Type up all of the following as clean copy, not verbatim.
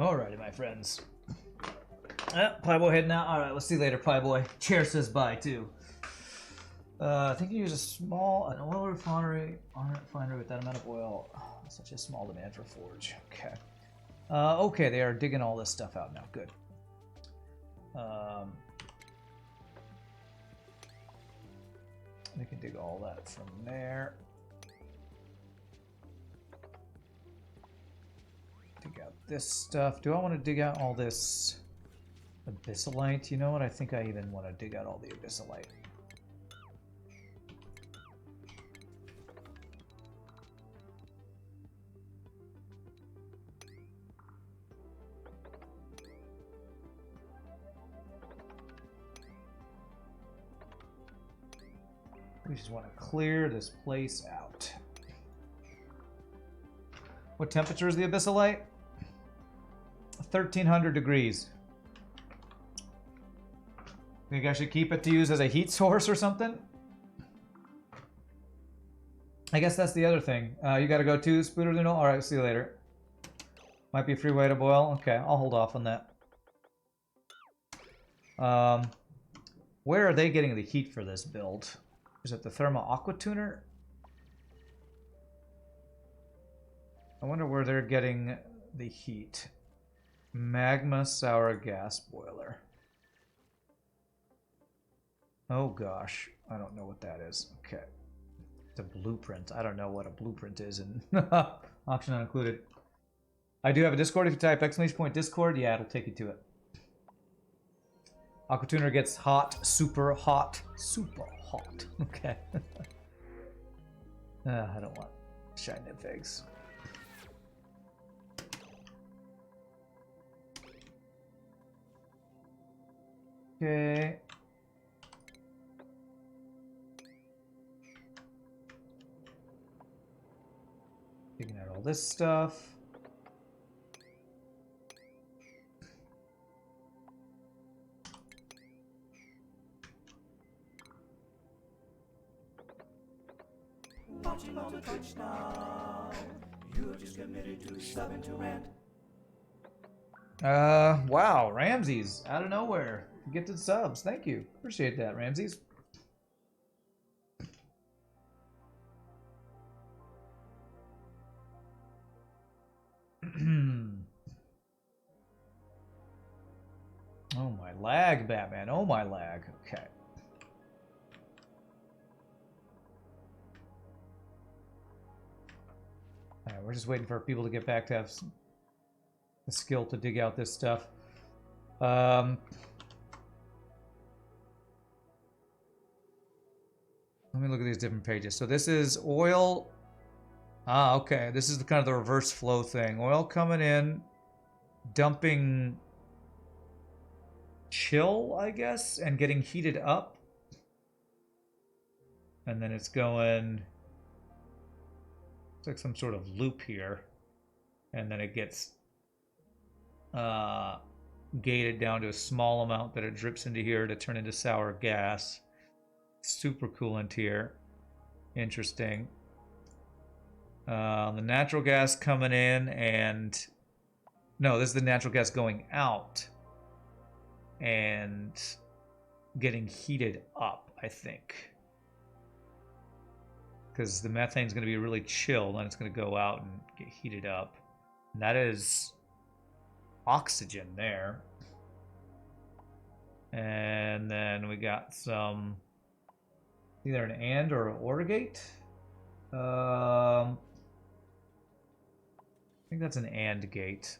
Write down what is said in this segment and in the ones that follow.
Alrighty, my friends. Pieboy heading out. Alright, we'll see you later, Pieboy. Chair says bye, too. I think you use an oil refinery with that amount of oil. Such a small demand for forge. Okay. Okay, they are digging all this stuff out now. Good. They can dig all that from there. Dig out this stuff. Do I want to dig out all this abyssalite? You know what? I think I even want to dig out all the abyssalite. We just want to clear this place out. What temperature is the abyssalite? 1300 degrees. Think I should keep it to use as a heat source or something? I guess that's the other thing. You gotta go too, Spooter Noodle? Alright, see you later. Might be a free way to boil. Okay, I'll hold off on that. Where are they getting the heat for this build? Is it the thermal aqua tuner? I wonder where they're getting the heat. Magma sour gas boiler. Oh gosh, I don't know what that is. Okay. It's a blueprint. I don't know what a blueprint is, and option not included. I do have a Discord. If you type !Discord, yeah, it'll take you to it. Aqua tuner gets hot, super hot, super hot. Okay. I don't want shiny nymph eggs. Okay. Digging out all this stuff. Watching on the Twitch now. You're just committed to subbing to rant. Wow, Ramses, out of nowhere. Gifted subs. Thank you. Appreciate that, Ramses. Oh my lag, Batman. Oh my lag. Okay. Alright, we're just waiting for people to get back to have the skill to dig out this stuff. Let me look at these different pages. So this is oil. Ah, okay. This is the kind of the reverse flow thing. Oil coming in, dumping chill, I guess, and getting heated up. And then it's going... It's like some sort of loop here. And then it gets gated down to a small amount that it drips into here to turn into sour gas. Super coolant here. Interesting. The natural gas coming in and... No, this is the natural gas going out. And getting heated up, I think. Because the methane is going to be really chilled and it's going to go out and get heated up. And that is oxygen there. And then we got some... Either an and or an or gate. I think that's an and gate.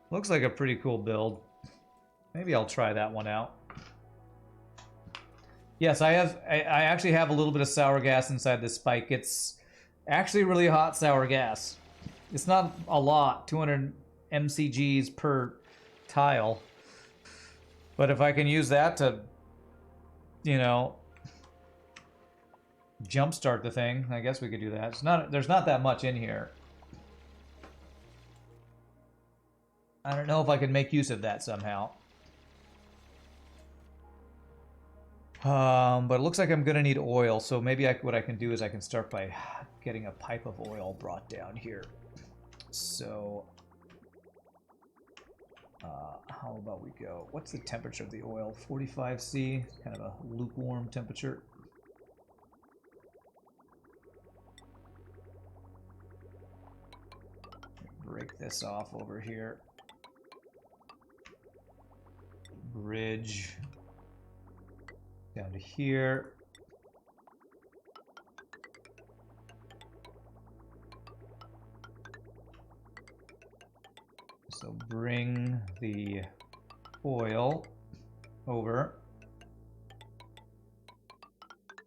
Looks like a pretty cool build. Maybe I'll try that one out. Yes, I actually have a little bit of sour gas inside this spike. It's actually really hot sour gas. It's not a lot, 200 mcgs per tile. But if I can use that to, you know, jumpstart the thing, I guess we could do that. There's not that much in here. I don't know if I can make use of that somehow. But it looks like I'm gonna need oil, so maybe what I can do is I can start by getting a pipe of oil brought down here. So, how about we go? What's the temperature of the oil? 45°, kind of a lukewarm temperature. Break this off over here. Bridge down to here. So bring the oil over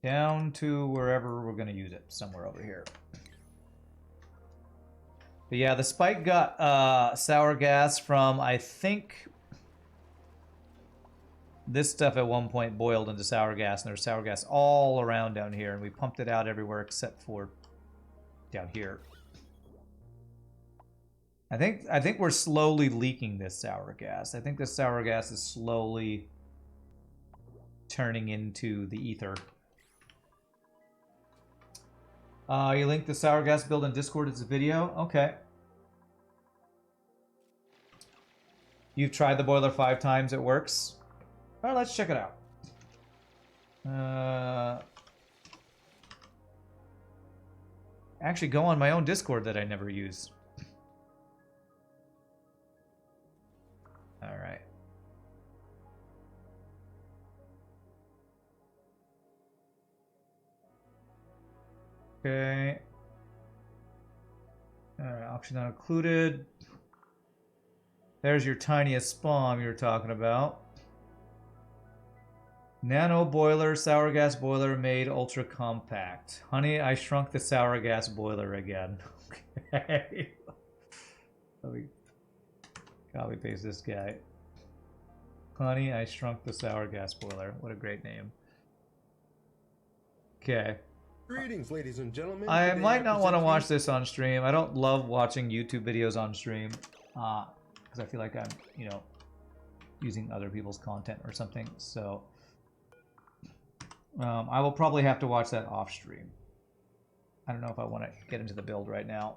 down to wherever we're going to use it, somewhere over here. But yeah, the spike got sour gas from, I think, this stuff at one point boiled into sour gas, and there's sour gas all around down here, and we pumped it out everywhere except for down here. I think we're slowly leaking this sour gas. I think this sour gas is slowly turning into the ether. You linked the sour gas build in Discord as a video? Okay. You've tried the boiler 5 times, it works? Alright, let's check it out. Actually go on my own Discord that I never use. Alright. Okay. Alright, option not included. There's your tiniest spawn you were talking about. Nano boiler, sour gas boiler made ultra compact. Honey, I shrunk the sour gas boiler again. Okay. Let me copy paste this guy. Honey, I shrunk the sour gas boiler. What a great name. Okay. Greetings, ladies and gentlemen. I Today might not want to present watch this on stream. I don't love watching YouTube videos on stream. Because I feel like I'm, you know, using other people's content or something. So I will probably have to watch that off stream. I don't know if I want to get into the build right now.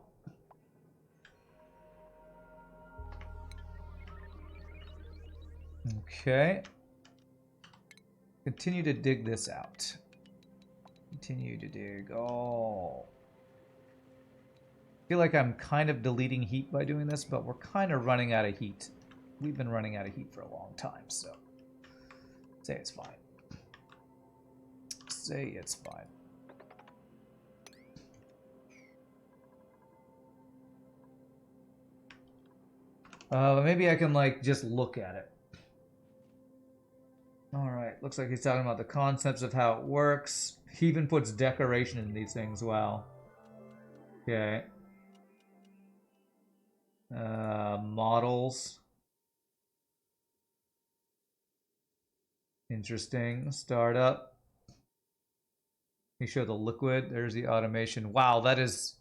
Okay. Continue to dig this out. Continue to dig. Oh. I feel like I'm kind of deleting heat by doing this, but we're kind of running out of heat. We've been running out of heat for a long time, so say it's fine. Say it's fine. Maybe I can like just look at it. Alright, looks like he's talking about the concepts of how it works. He even puts decoration in these things, wow. Okay. Models. Interesting. Startup. You show the liquid. There's the automation. Wow, that is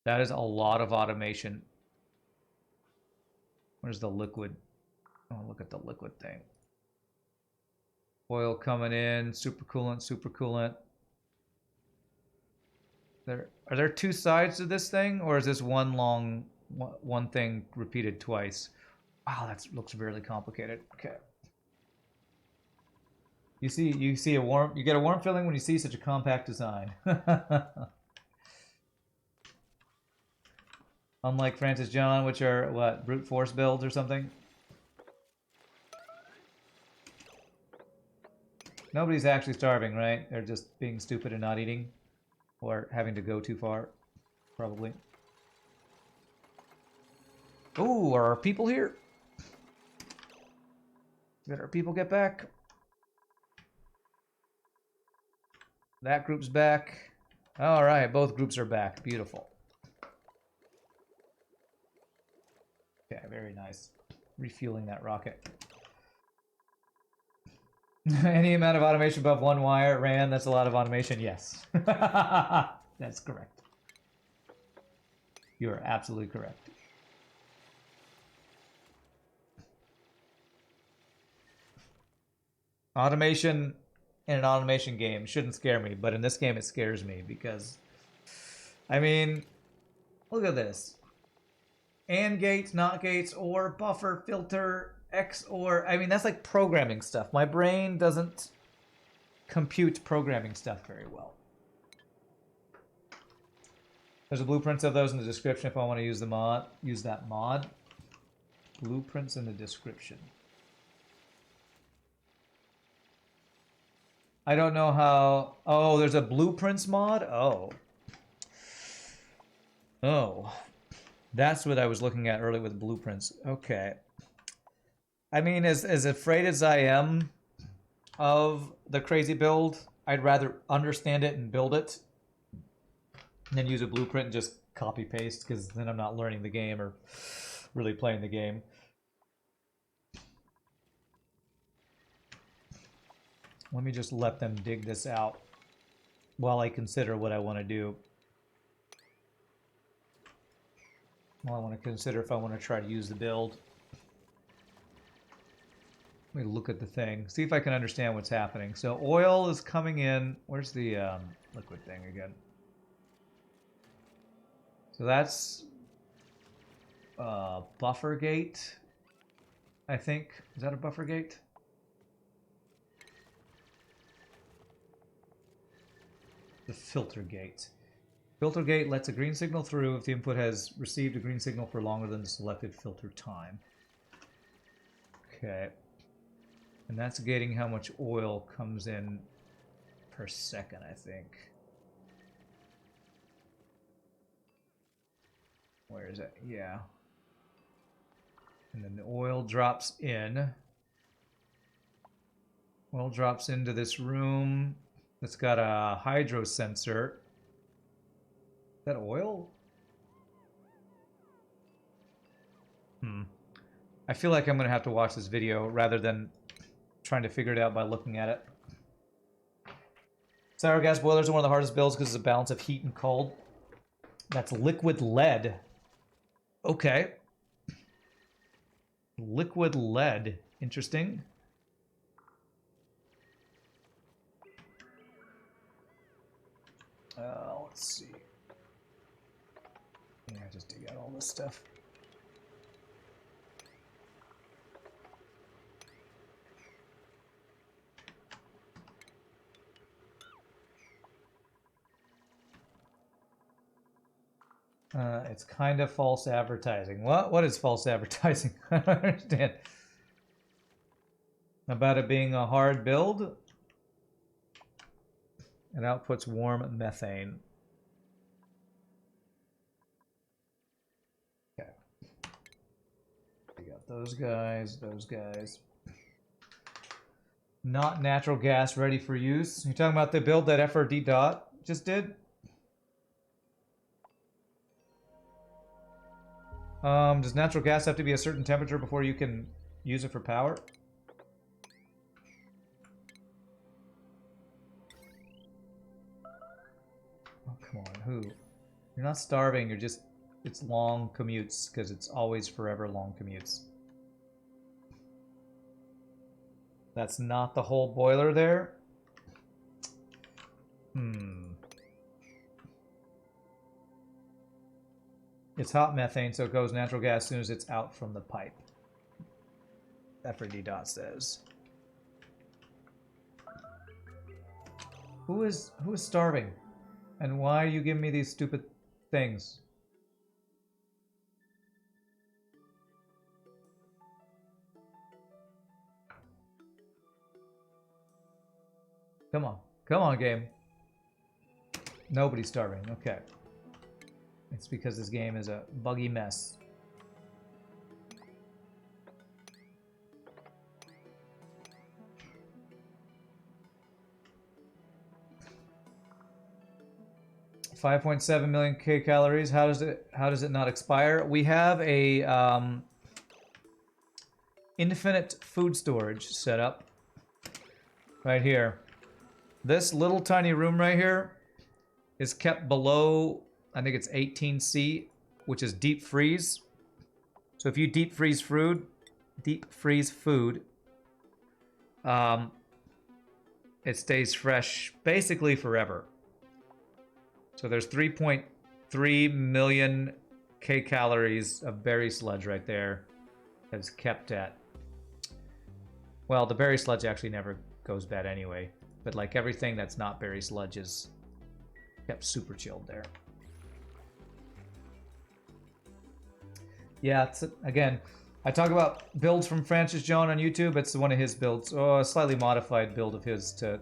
a lot of automation. Where's the liquid? Oh, look at the liquid thing. Oil coming in, supercoolant, supercoolant. Are there 2 sides to this thing, or is this one thing repeated twice? Wow, that looks really complicated. Okay. You get a warm feeling when you see such a compact design. Unlike Francis John, which are what, brute force builds or something? Nobody's actually starving, right? They're just being stupid and not eating. Or having to go too far, probably. Ooh, are our people here? Did our people get back? That group's back. Alright, both groups are back. Beautiful. Okay, very nice. Refueling that rocket. Any amount of automation above 1 wire ran, that's a lot of automation. Yes. That's correct. You are absolutely correct. Automation in an automation game shouldn't scare me, but in this game it scares me because, I mean, look at this. And gates, not gates, or buffer, filter, X, or... I mean, that's like programming stuff. My brain doesn't compute programming stuff very well. There's a blueprints of those in the description if I want to use the mod. Use that mod. Blueprints in the description. I don't know how... Oh, there's a blueprints mod? Oh. Oh. That's what I was looking at earlier with blueprints. Okay. I mean, as afraid as I am of the crazy build, I'd rather understand it and build it than use a blueprint and just copy paste, because then I'm not learning the game or really playing the game. Let me just let them dig this out while I consider what I want to do. Well, I want to consider if I want to try to use the build. Let me look at the thing. See if I can understand what's happening. So oil is coming in. Where's the liquid thing again? So that's buffer gate, I think. Is that a buffer gate? The filter gate. Filter gate lets a green signal through if the input has received a green signal for longer than the selected filter time. Okay. And that's gating how much oil comes in per second, I think. Where is it? Yeah. And then the oil drops in. Oil drops into this room that's got a hydro sensor. Is that oil? I feel like I'm going to have to watch this video rather than trying to figure it out by looking at it. Sour gas boilers are one of the hardest builds because it's a balance of heat and cold. That's liquid lead. Okay. Liquid lead. Interesting. Let's see. Yeah, just dig out all this stuff. It's kind of false advertising. What is false advertising? I don't understand. About it being a hard build? It outputs warm methane. Okay. We got those guys, those guys. Not natural gas ready for use. You're talking about the build that FRD Dot just did? Does natural gas have to be a certain temperature before you can use it for power? Oh, come on, who? You're not starving, you're just... It's long commutes, because it's always forever long commutes. That's not the whole boiler there? It's hot methane, so it goes natural gas as soon as it's out from the pipe. FRD Dot says. Who is starving? And why are you giving me these stupid things? Come on. Come on, game. Nobody's starving. Okay. It's because this game is a buggy mess. $5.7 million calories. How does it not expire? We have a infinite food storage set up right here. This little tiny room right here is kept below, I think it's 18C, which is deep freeze. So if you deep freeze food, it stays fresh basically forever. So there's 3.3 million kcals of berry sludge right there that's kept at... Well, the berry sludge actually never goes bad anyway. But like everything that's not berry sludge is kept super chilled there. Yeah, it's, again, I talk about builds from Francis John on YouTube. It's one of his builds. Oh, a slightly modified build of his to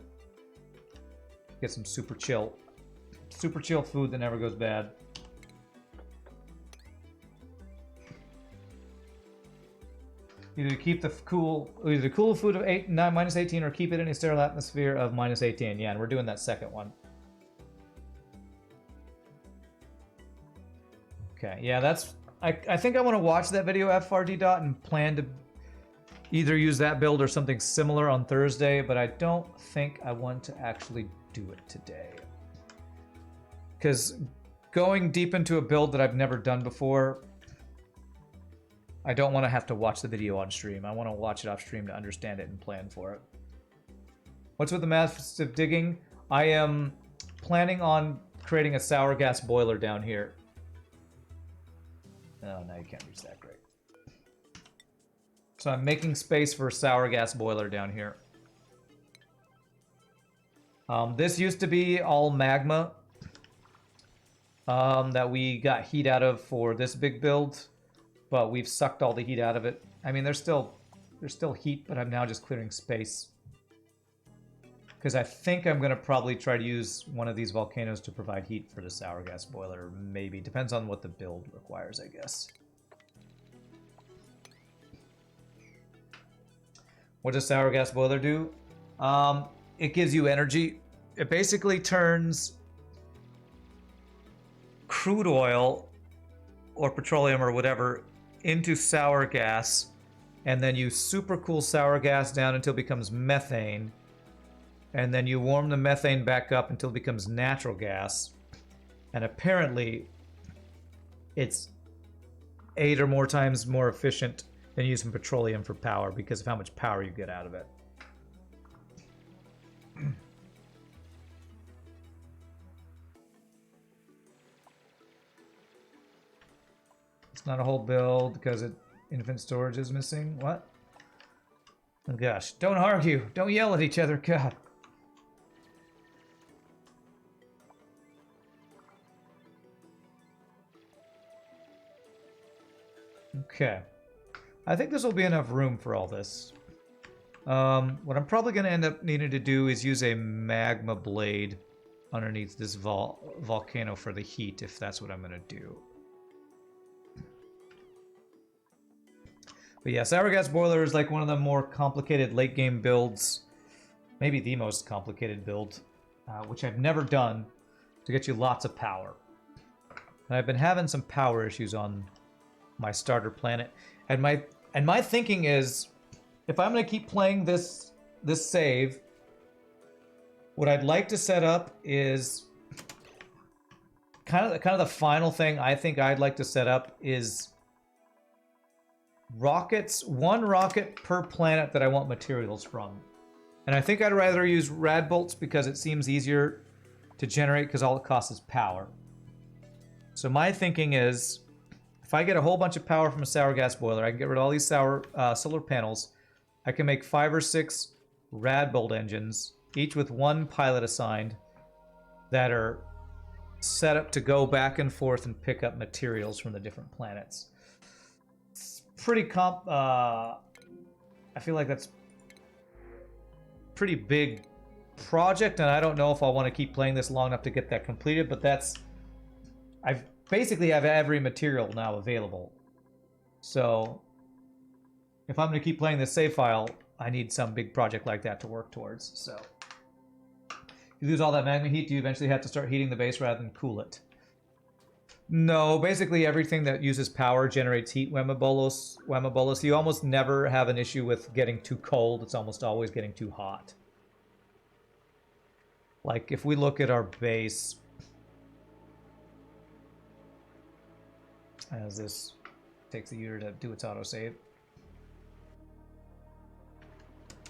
get some super chill food that never goes bad. Either keep the cool food of minus 18 or keep it in a sterile atmosphere of minus 18. Yeah, and we're doing that second one. Okay, yeah, that's... I think I want to watch that video, FRD dot, and plan to either use that build or something similar on Thursday, but I don't think I want to actually do it today. Because going deep into a build that I've never done before, I don't want to have to watch the video on stream. I want to watch it off stream to understand it and plan for it. What's with the massive digging? I am planning on creating a sour gas boiler down here. Oh, no, you can't reach that. Great. So I'm making space for a sour gas boiler down here. This used to be all magma that we got heat out of for this big build, but we've sucked all the heat out of it. I mean, there's still heat, but I'm now just clearing space. Because I think I'm going to probably try to use one of these volcanoes to provide heat for the sour gas boiler. Maybe. Depends on what the build requires, I guess. What does sour gas boiler do? It gives you energy. It basically turns crude oil or petroleum or whatever into sour gas, and then you super cool sour gas down until it becomes methane. And then you warm the methane back up until it becomes natural gas. And apparently, it's 8 or more times more efficient than using petroleum for power because of how much power you get out of it. It's not a whole build because infant storage is missing. What? Oh gosh, don't argue. Don't yell at each other. God. Okay. I think this will be enough room for all this. What I'm probably going to end up needing to do is use a magma blade underneath this volcano for the heat, if that's what I'm going to do. But yeah, sour gas boiler is like one of the more complicated late game builds. Maybe the most complicated build, which I've never done, to get you lots of power. And I've been having some power issues on my starter planet. And my thinking is, if I'm going to keep playing this save, what I'd like to set up is kind of the final thing I think I'd like to set up is rockets, one rocket per planet that I want materials from. And I think I'd rather use rad bolts because it seems easier to generate because all it costs is power. So my thinking is, if I get a whole bunch of power from a sour gas boiler, I can get rid of all these solar panels. I can make 5 or 6 rad bolt engines, each with one pilot assigned, that are set up to go back and forth and pick up materials from the different planets. It's pretty I feel like that's pretty big project, and I don't know if I want to keep playing this long enough to get that completed, but I've basically have every material now available. So if I'm going to keep playing this save file, I need some big project like that to work towards. So if you lose all that magma heat, do you eventually have to start heating the base rather than cool it? No, basically everything that uses power generates heat Wemabolos. You almost never have an issue with getting too cold. It's almost always getting too hot. Like if we look at our base, as this takes a year to do its autosave.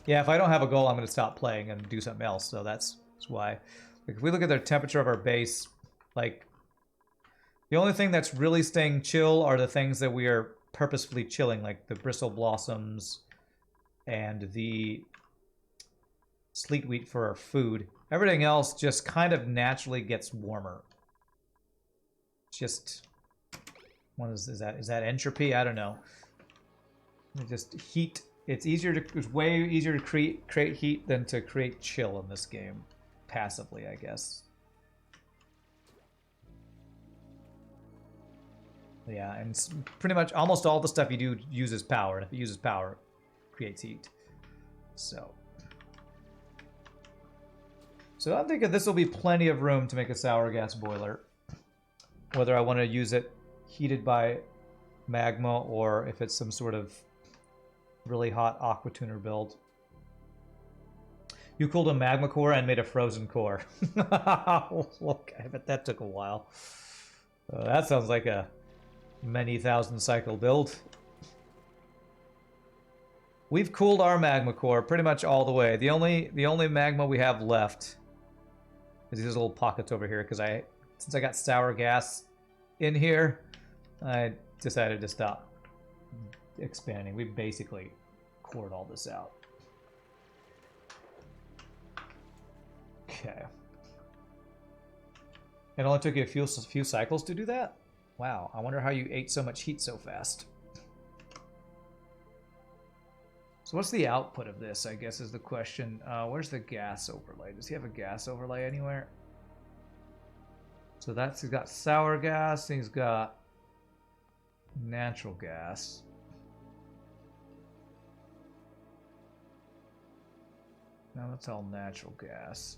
Yeah, if I don't have a goal, I'm going to stop playing and do something else. So that's why. Like, if we look at the temperature of our base, like, the only thing that's really staying chill are the things that we are purposefully chilling, like the bristle blossoms and the sleet wheat for our food. Everything else just kind of naturally gets warmer. Just, what is that? Is that entropy? I don't know. Just heat. It's way easier to create heat than to create chill in this game, passively, I guess. Yeah, and pretty much almost all the stuff you do uses power, and if it uses power, it creates heat. So I'm thinking this will be plenty of room to make a sour gas boiler. Whether I want to use it heated by magma or if it's some sort of really hot aqua tuner build. You cooled a magma core and made a frozen core. Okay, but that took a while. That sounds like a many thousand cycle build. We've cooled our magma core pretty much all the way. The only magma we have left is these little pockets over here because since I got sour gas in here, I decided to stop expanding. We basically cored all this out. Okay. It only took you a few cycles to do that? Wow, I wonder how you ate so much heat so fast. So what's the output of this, I guess, is the question. Where's the gas overlay? Does he have a gas overlay anywhere? So he's got sour gas, and he's got natural gas. Now that's all natural gas.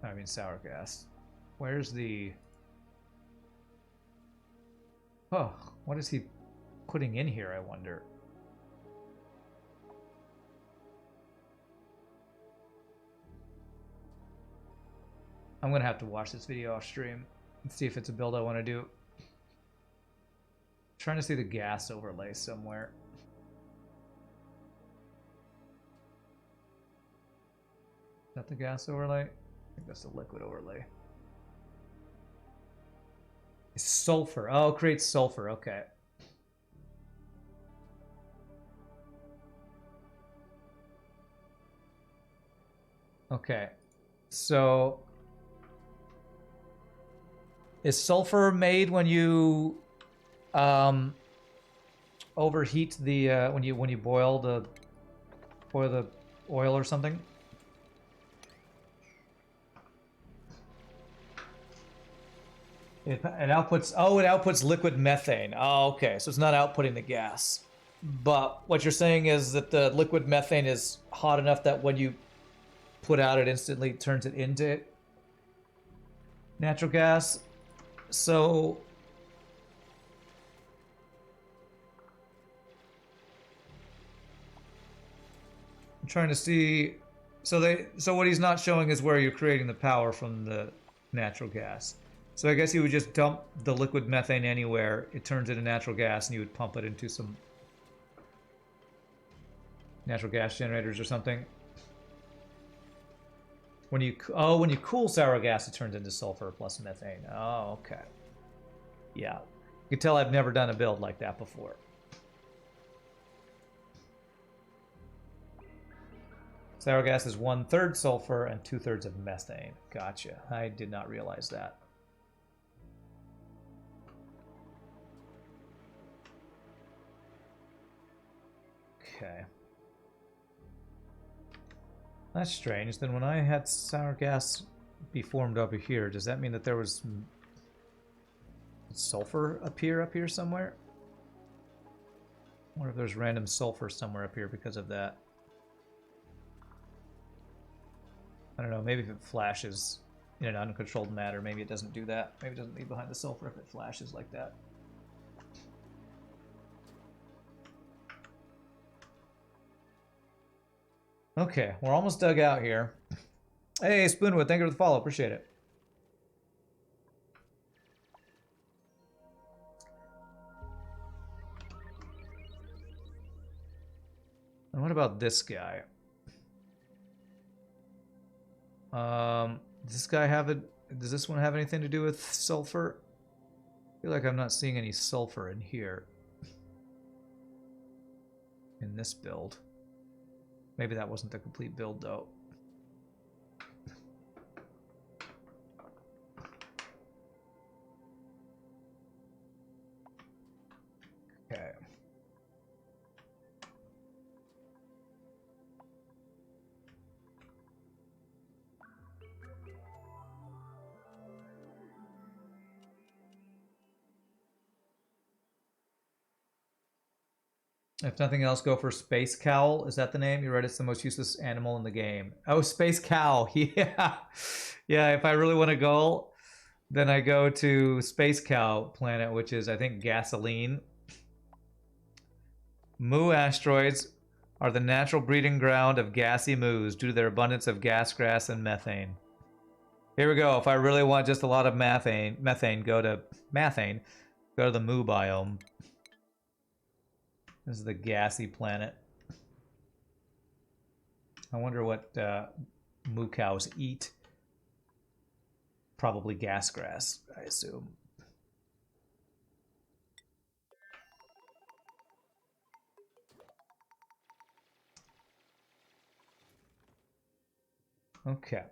I mean sour gas. Where's the... Oh, what is he putting in here, I wonder? I'm gonna have to watch this video off stream and see if it's a build I want to do. I'm trying to see the gas overlay somewhere. Is that the gas overlay? I think that's the liquid overlay. It's sulfur. Oh, it creates sulfur. Okay. Okay. So is sulfur made when you overheat the when you boil the oil or something? It outputs liquid methane. Oh, okay. So it's not outputting the gas. But what you're saying is that the liquid methane is hot enough that when you put out, it instantly turns it into natural gas. So I'm trying to see. So what he's not showing is where you're creating the power from the natural gas. So I guess you would just dump the liquid methane anywhere. It turns into natural gas, and you would pump it into some natural gas generators or something. When you cool sour gas, it turns into sulfur plus methane. Oh, okay. Yeah, you can tell I've never done a build like that before. Sour gas is 1/3 sulfur and 2/3 of methane. Gotcha. I did not realize that. Okay. That's strange. Then when I had sour gas be formed over here, does that mean that there was sulfur appear up here somewhere? I wonder if there's random sulfur somewhere up here because of that. I don't know, maybe if it flashes in an uncontrolled manner, maybe it doesn't do that. Maybe it doesn't leave behind the sulfur if it flashes like that. Okay, we're almost dug out here. Hey, Spoonwood, thank you for the follow. Appreciate it. what about this guy? Does this guy have it? Does this one have anything to do with sulfur? I feel like I'm not seeing any sulfur in here. In this build. Maybe that wasn't the complete build, though. Okay. If nothing else, go for Space Cowl. Is that the name? You read it's the most useless animal in the game. Oh, Space Cow. Yeah. Yeah, if I really want to go, then I go to Space Cow planet, which is, I think, gasoline. Moo asteroids are the natural breeding ground of gassy moos due to their abundance of gas, grass, and methane. Here we go. If I really want just a lot of methane, go to the moo biome. This is the gassy planet. I wonder what moo cows eat. Probably gas grass, I assume. Okay.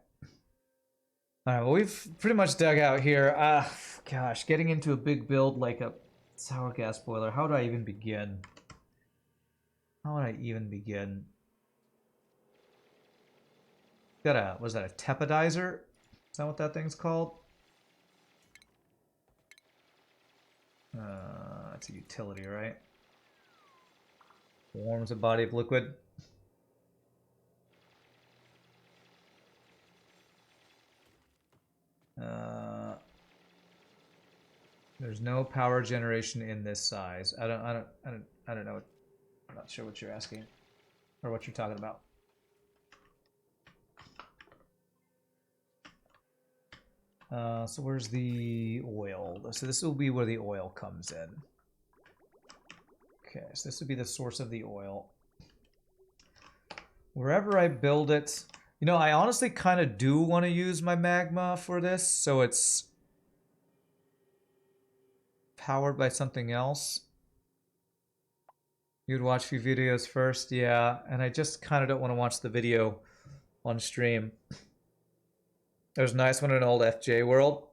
All right, well, we've pretty much dug out here. Gosh, getting into a big build like a sour gas boiler. How do I even begin? How would I even begin? Got a, was that a tepodizer? Is that what that thing's called? That's a utility, right? Warms a body of liquid. There's no power generation in this size. I don't know. I'm not sure what you're asking or what you're talking about. So where's the oil? So this will be where the oil comes in. Okay, so this would be the source of the oil. Wherever I build it, you know, I honestly kind of do want to use my magma for this, so it's powered by something else. You'd watch a few videos first, yeah, and I just kind of don't want to watch the video on stream. There's a nice one in an old FJ world.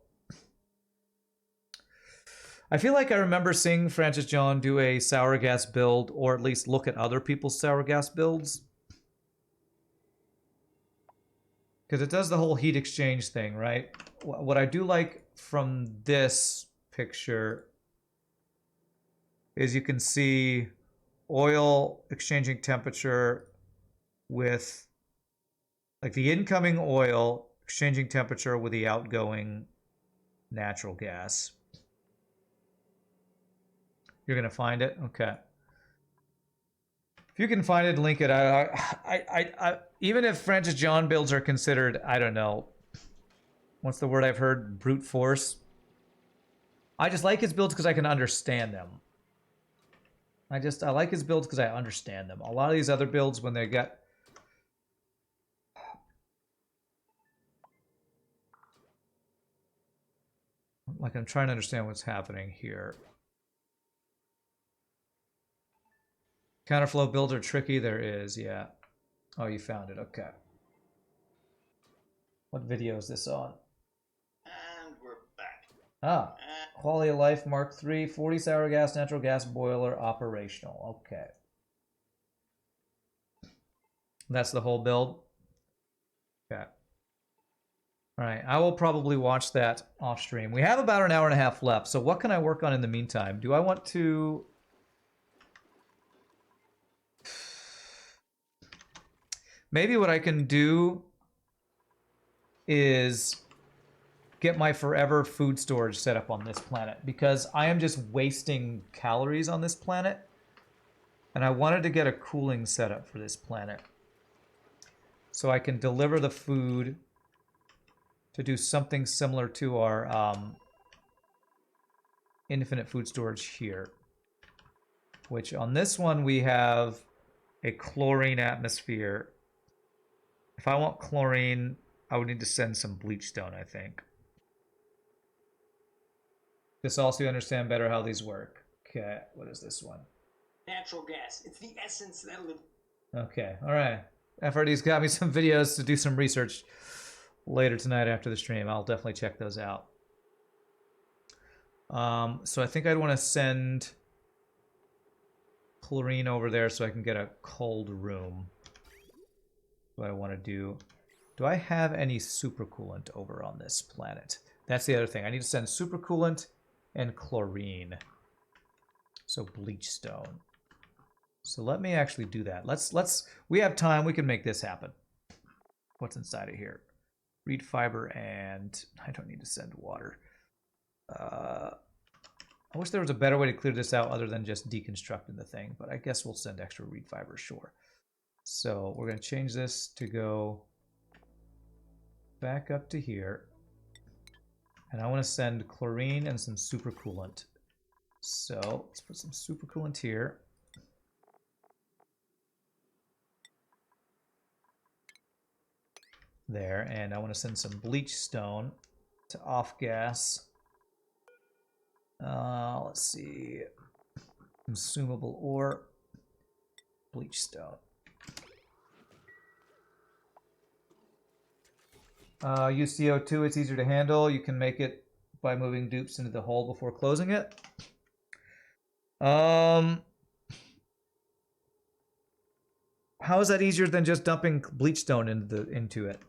I feel like I remember seeing Francis John do a sour gas build, or at least look at other people's sour gas builds. Because it does the whole heat exchange thing, right? What I do like from this picture is you can see oil exchanging temperature with, like, the incoming oil exchanging temperature with the outgoing natural gas. You're gonna find it? Okay. If you can find it, link it. I even if Francis John builds are considered, I don't know, what's the word I've heard? Brute force. I just like his builds because I can understand them. I like his builds because I understand them. A lot of these other builds, when they get... Like, I'm trying to understand what's happening here. Counterflow builds are tricky. There is, yeah. Oh, you found it. Okay. What video is this on? And we're back. Ah, Quality of Life Mark III, 40 sour gas, natural gas boiler operational. Okay. That's the whole build? Okay. All right, I will probably watch that off stream. We have about an hour and a half left, so what can I work on in the meantime? Do I want to... Maybe what I can do is get my forever food storage set up on this planet, because I am just wasting calories on this planet, and I wanted to get a cooling setup for this planet so I can deliver the food to do something similar to our infinite food storage here, which on this one we have a chlorine atmosphere. If I want chlorine, I would need to send some bleach stone, I think. This also you understand better how these work. Okay, what is this one? Natural gas. It's the essence that lives. Okay, all right. FRD's got me some videos to do some research later tonight after the stream. I'll definitely check those out. So I think I'd want to send chlorine over there so I can get a cold room. What I want to do. Do I have any supercoolant over on this planet? That's the other thing. I need to send supercoolant and chlorine. So bleach stone. So let me actually do that. We have time. We can make this happen. What's inside of here? Reed fiber and I don't need to send water. I wish there was a better way to clear this out other than just deconstructing the thing, but I guess we'll send extra reed fiber, sure. So we're going to change this to go back up to here. And I want to send chlorine and some supercoolant. So let's put some supercoolant here. There, and I want to send some bleach stone to off gas. Let's see. Consumable ore. Bleach stone. Use CO2, it's easier to handle. You can make it by moving dupes into the hole before closing it. How is that easier than just dumping bleach stone into it?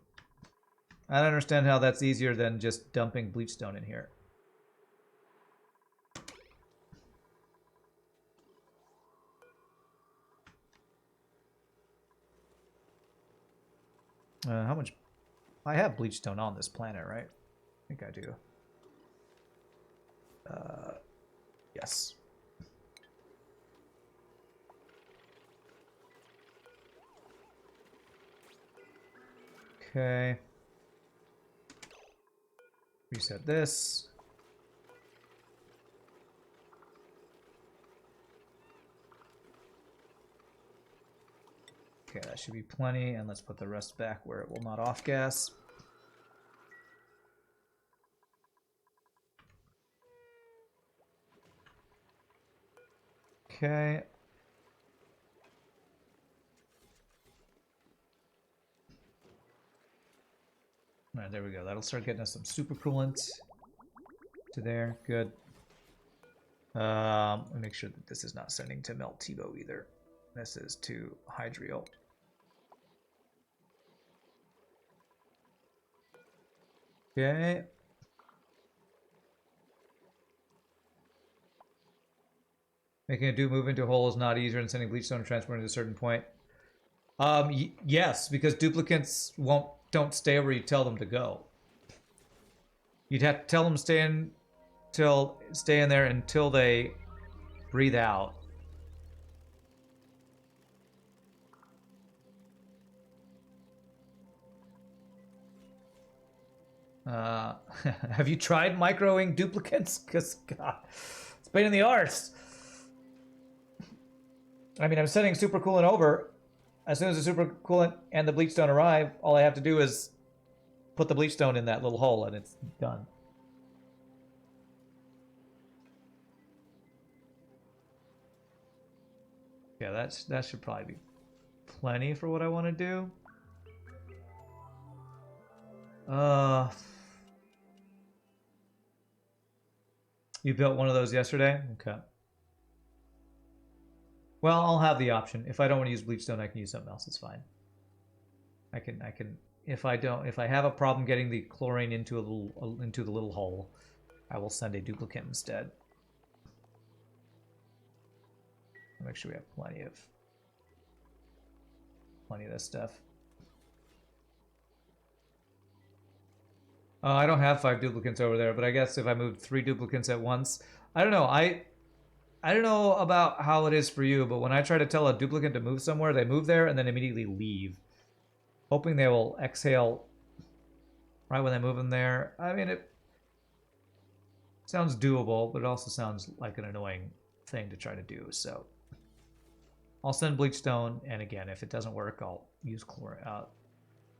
I don't understand how that's easier than just dumping bleach stone in here. How much? I have bleach stone on this planet, right? I think I do. Yes. Okay. Reset this. Okay, that should be plenty, and let's put the rest back where it will not off-gas. Okay. All right, there we go. That'll start getting us some supercoolant to there. Good. Let me make sure that this is not sending to Meltibo either. This is to Hydrial. Okay. Making a dupe move into a hole is not easier than sending bleach stone and transporting to a certain point. Yes, because duplicates don't stay where you tell them to go. You'd have to tell them stay in there until they breathe out. Have you tried microing duplicates? Because, God, it's a pain in the arse. I mean, I'm sending supercoolant over. As soon as the supercoolant and the bleach stone arrive, all I have to do is put the bleach stone in that little hole and it's done. Yeah, that should probably be plenty for what I want to do. You built one of those yesterday? Okay. Well, I'll have the option. If I don't want to use bleach stone, I can use something else. It's fine. I can. If I have a problem getting the chlorine into the little hole, I will send a duplicate instead. I'll make sure we have plenty of this stuff. I don't have 5 duplicates over there, but I guess if I moved 3 duplicates at once, I don't know. I don't know about how it is for you, but when I try to tell a duplicate to move somewhere, they move there and then immediately leave, hoping they will exhale right when they move them there. I mean, it sounds doable, but it also sounds like an annoying thing to try to do. So I'll send bleach stone, and again, if it doesn't work, I'll use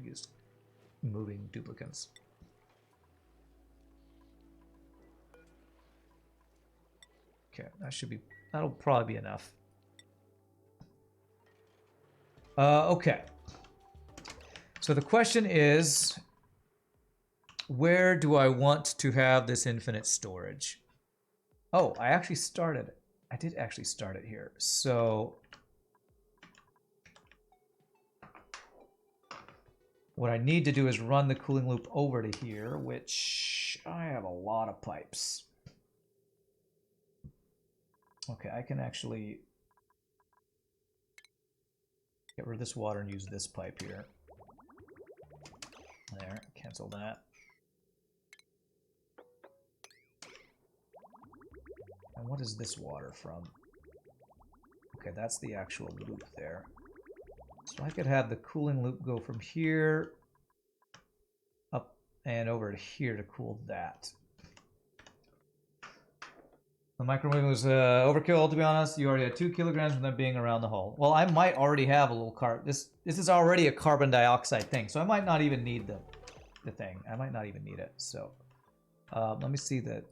use moving duplicants. Okay, that'll probably be enough. Okay. So the question is, where do I want to have this infinite storage? Oh, I did actually start it here. So what I need to do is run the cooling loop over to here, which I have a lot of pipes. Okay, I can actually get rid of this water and use this pipe here. There, cancel that. And what is this water from? Okay, that's the actual loop there. So I could have the cooling loop go from here up and over to here to cool that. The microwave was overkill, to be honest. You already had 2 kilograms from them being around the hull. Well, I might already have a little this is already a carbon dioxide thing, so I might not even need the thing. I might not even need it. So let me see the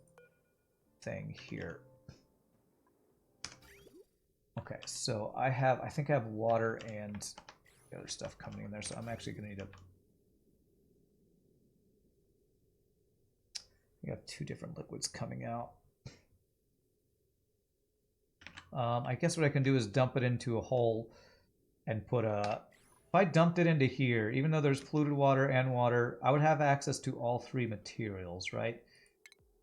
thing here. Okay, so I think I have water and the other stuff coming in there, so I'm actually going to need to... We have 2 different liquids coming out. I guess what I can do is dump it into a hole and put a... If I dumped it into here, even though there's polluted water and water, I would have access to all 3 materials, right?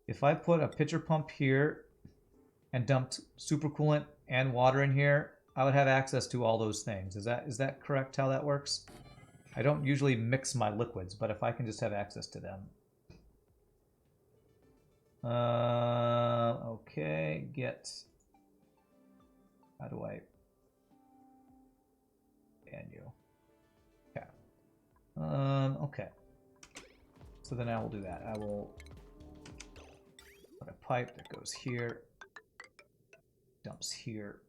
If I put a pitcher pump here and dumped supercoolant and water in here, I would have access to all those things. Is that correct how that works? I don't usually mix my liquids, but if I can just have access to them. Okay, get... How do I ban you? Okay. Okay. So then I will do that. I will put a pipe that goes here, dumps here.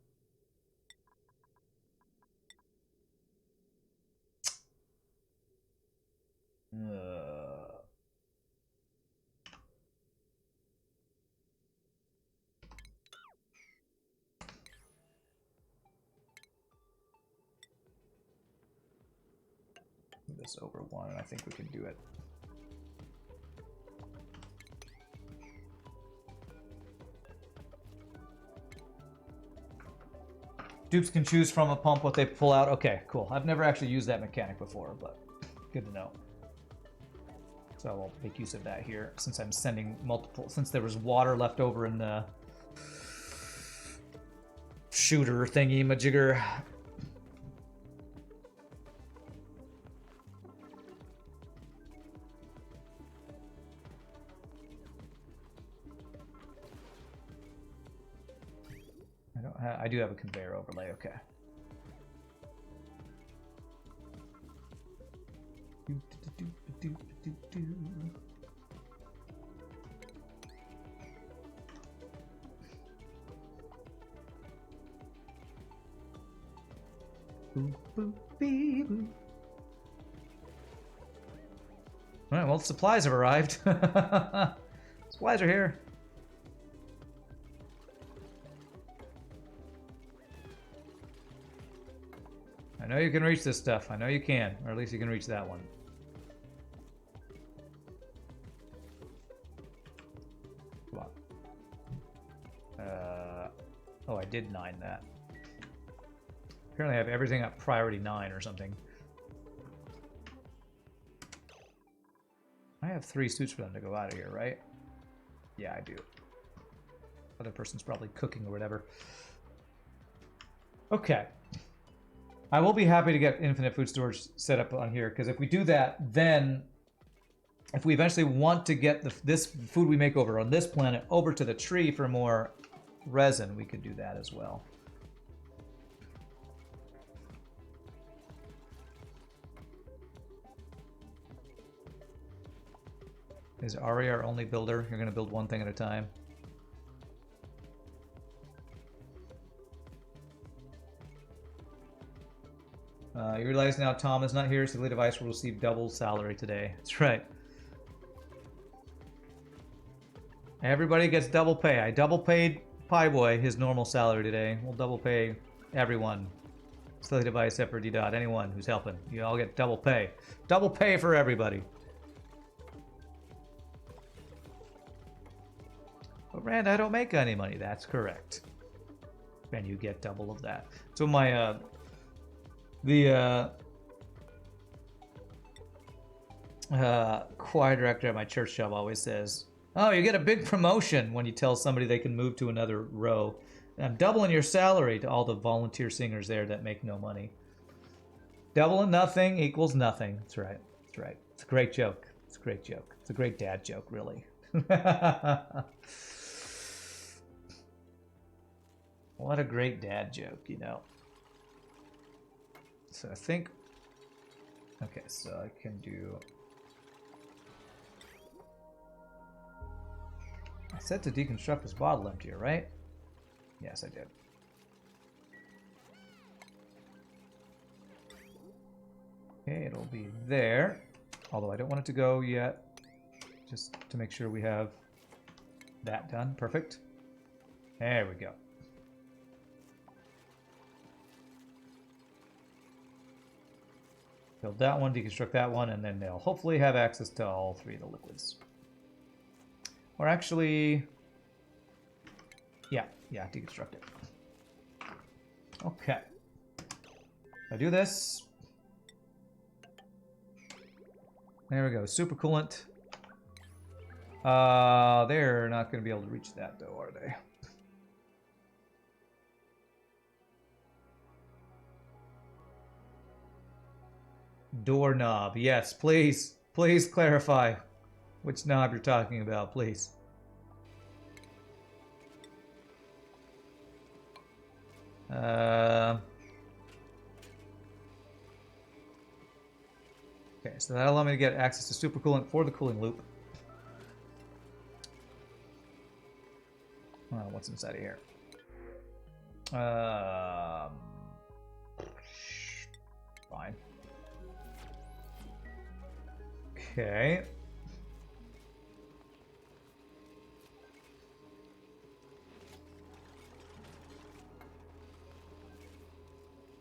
This over 1, and I think we can do it. Dupes can choose from a pump what they pull out. Okay, cool. I've never actually used that mechanic before, but good to know. So I will make use of that here, since I'm sending multiple, since there was water left over in the shooter thingy majigger. I do have a conveyor overlay, okay. Alright, well, supplies have arrived. Supplies are here. I know you can reach this stuff. I know you can. Or at least you can reach that one. Come on. Oh, I did 9 that. Apparently I have everything at priority 9 or something. I have 3 suits for them to go out of here, right? Yeah, I do. Other person's probably cooking or whatever. Okay. I will be happy to get infinite food storage set up on here, because if we do that, then if we eventually want to get this food we make over on this planet over to the tree for more resin, we could do that as well. Is Ari our only builder? You're going to build one thing at a time? You realize now Tom is not here, so the device will receive double salary today. That's right. Everybody gets double pay. I double paid Pieboy his normal salary today. We'll double pay everyone. Silly device, except for D-Dot. Anyone who's helping. You all get double pay. Double pay for everybody. But Rand, I don't make any money. That's correct. And you get double of that. So my, choir director at my church job always says, oh, you get a big promotion when you tell somebody they can move to another row. And I'm doubling your salary to all the volunteer singers there that make no money. Doubling nothing equals nothing. That's right. That's right. It's a great joke. It's a great joke. It's a great dad joke, really. What a great dad joke, you know. So I think... Okay, so I can do... I said to deconstruct this bottle emptier, right? Yes, I did. Okay, it'll be there. Although I don't want it to go yet. Just to make sure we have that done. Perfect. There we go. Build that one, deconstruct that one, and then they'll hopefully have access to all three of the liquids. Or actually... Yeah, deconstruct it. Okay. I do this. There we go, super coolant. They're not going to be able to reach that though, are they? Doorknob, yes, please. Please clarify which knob you're talking about, please. Okay, so that'll allow me to get access to supercoolant for the cooling loop. What's inside of here? Fine. Okay.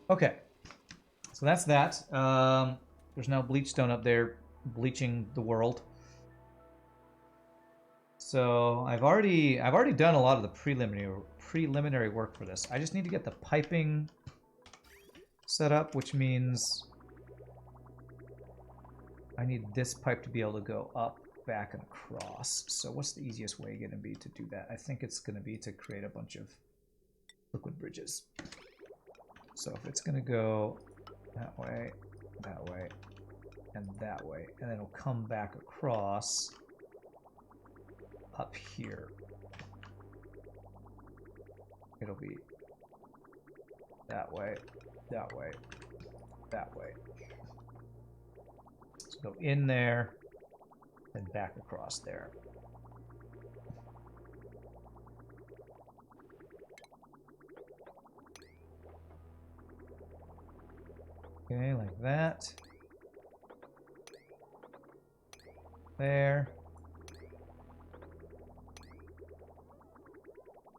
Okay. So that's that. There's now bleachstone up there bleaching the world. So I've already done a lot of the preliminary work for this. I just need to get the piping set up, which means I need this pipe to be able to go up, back, and across. So what's the easiest way going to be to do that? I think it's going to be to create a bunch of liquid bridges. So if it's going to go that way, and that way, and then it'll come back across up here. It'll be that way, that way, that way. So go in there, and back across there. Okay, like that. There.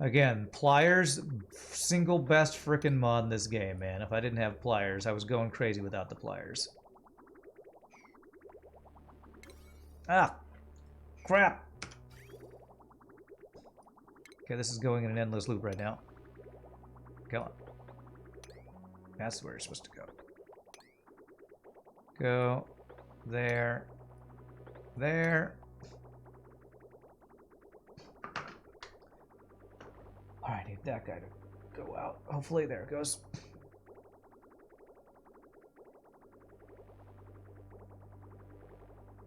Again, pliers, single best frickin' mod in this game, man. If I didn't have pliers, I was going crazy without the pliers. Ah! Crap! Okay, this is going in an endless loop right now. Go on. That's where you're supposed to go. Go. There. There. Alright, I need that guy to go out. Hopefully, there it goes.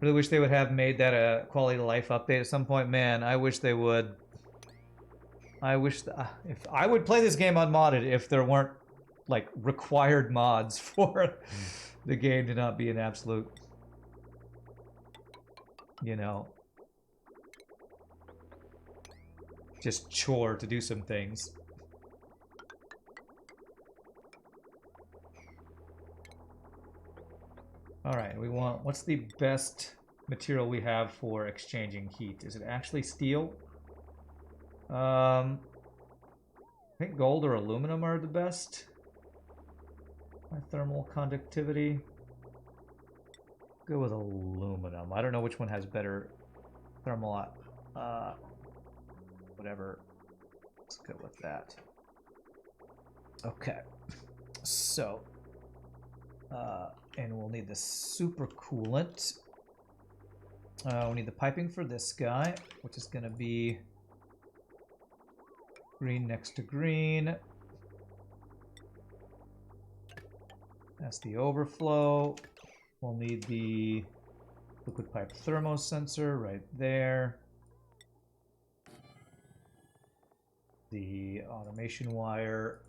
Really wish they would have made that a quality of life update at some point. Man, I wish they would. I wish if I would play this game unmodded if there weren't like required mods for the game to not be an absolute, you know, just chore to do some things. Alright, we want... What's the best material we have for exchanging heat? Is it actually steel? I think gold or aluminum are the best. My thermal conductivity. Go with aluminum. I don't know which one has better thermal... whatever. Let's go with that. Okay. So... and we'll need the super coolant. We'll need the piping for this guy, which is going to be green next to green. That's the overflow. We'll need the liquid pipe thermosensor right there. The automation wire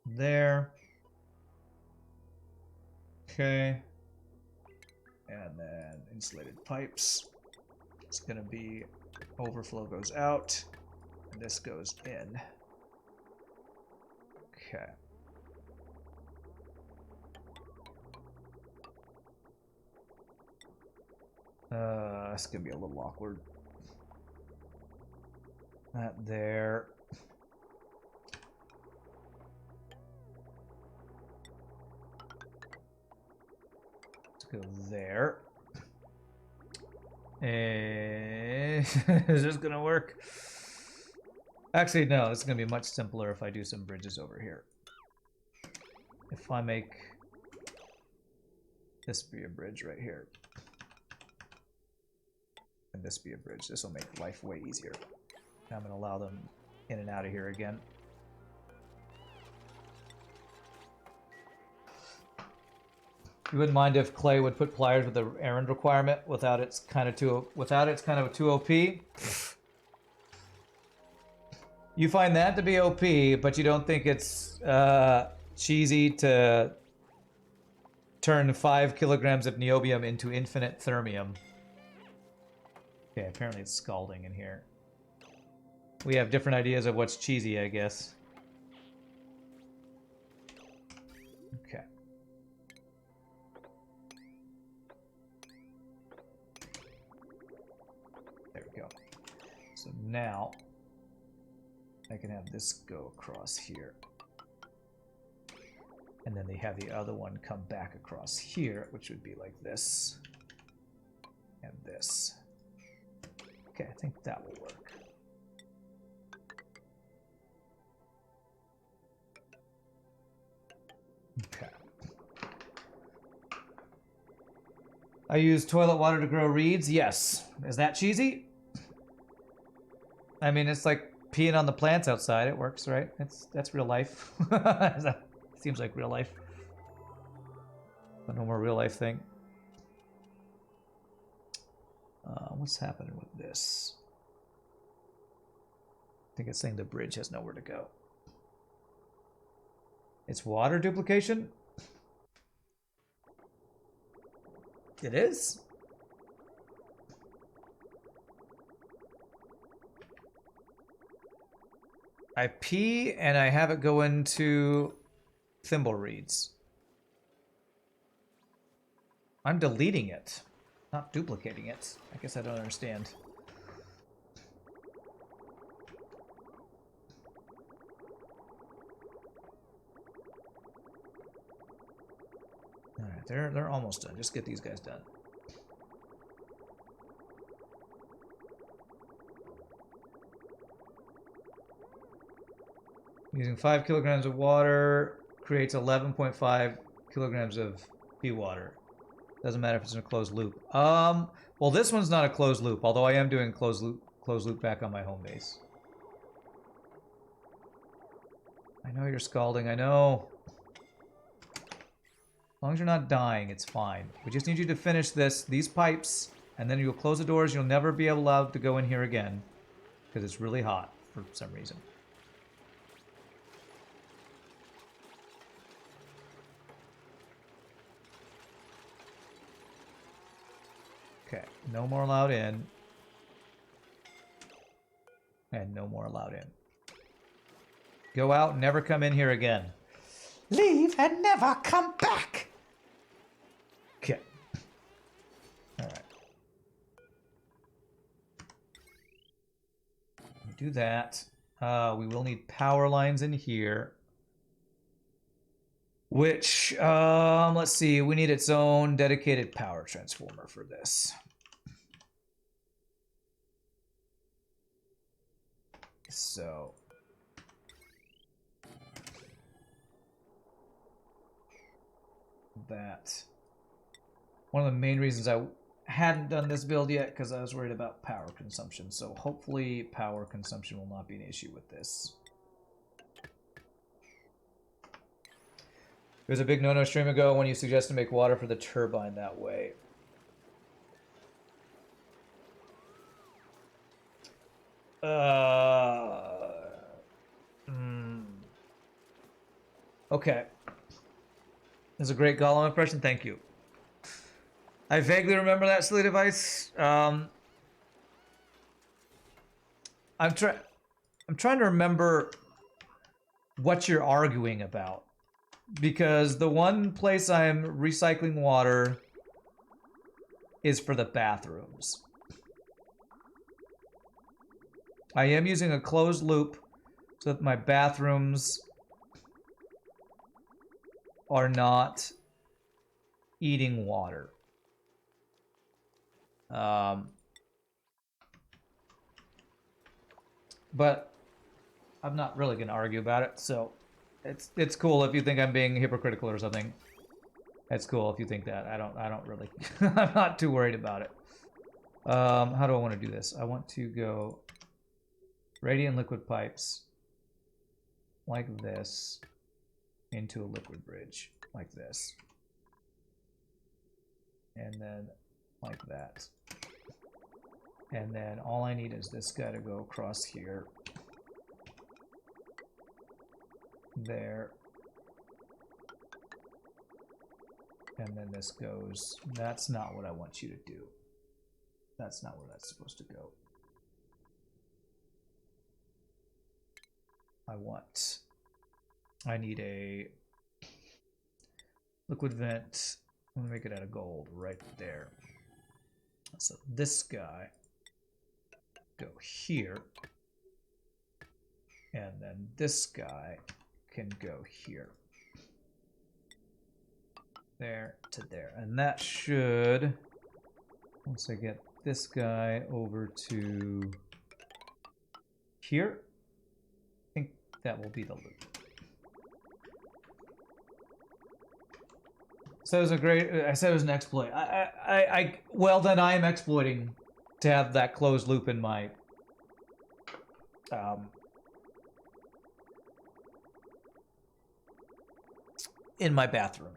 there. Okay. And then insulated pipes. It's gonna be overflow goes out, and this goes in. Okay. It's gonna be a little awkward. That there. Go there. And is this gonna work? Actually, no, it's gonna be much simpler if I do some bridges over here. If I make this be a bridge right here, and this be a bridge, this will make life way easier. I'm gonna allow them in and out of here again. You wouldn't mind if Clay would put pliers with the errand requirement without it's kind of too OP. You find that to be OP, but you don't think it's cheesy to turn 5 kilograms of niobium into infinite thermium. Okay, apparently it's scalding in here. We have different ideas of what's cheesy, I guess. Okay. There we go. So now I can have this go across here. And then they have the other one come back across here, which would be like this. And this. Okay, I think that will work. Okay. I use toilet water to grow reeds? Yes. Is that cheesy? I mean, it's like peeing on the plants outside. It works, right? That's real life. Seems like real life. But no more real life thing. What's happening with this? I think it's saying the bridge has nowhere to go. It's water duplication? It is? I pee and I have it go into thimble reeds. I'm deleting it, not duplicating it. I guess I don't understand. Alright, they're almost done. Just get these guys done. Using 5 kilograms of water creates 11.5 kilograms of pea water. Doesn't matter if it's in a closed loop. Well, this one's not a closed loop, although I am doing closed loop back on my home base. I know you're scalding, I know. As long as you're not dying, it's fine. We just need you to finish these pipes, and then you'll close the doors. You'll never be allowed to go in here again, because it's really hot for some reason. Okay, no more allowed in. And no more allowed in. Go out and never come in here again. Leave and never come back. Okay. All right. Do that. We will need power lines in here. Which, let's see, we need its own dedicated power transformer for this. So. That. One of the main reasons I hadn't done this build yet, because I was worried about power consumption. So hopefully power consumption will not be an issue with this. There's a big no-no stream ago when you suggested to make water for the turbine that way. Okay. That's a great Gollum impression. Thank you. I vaguely remember that silly device. I'm trying to remember what you're arguing about. Because the one place I'm recycling water is for the bathrooms. I am using a closed loop so that my bathrooms are not eating water. But I'm not really going to argue about it, so it's cool if you think I'm being hypocritical or something. It's cool if you think that. I don't really I'm not too worried about it. How do I want to do this? I want to go radiant liquid pipes like this into a liquid bridge like this. And then like that. And then all I need is this guy to go across here. There. And then this goes. That's not what I want you to do. That's not where that's supposed to go. I need a liquid vent. I'm gonna make it out of gold right there. So this guy go here. And then this guy can go here. There to there. And that should, once I get this guy over to here, I think that will be the loop. So it was a great, I said it was an exploit. Well then I am exploiting to have that closed loop in my, bathroom.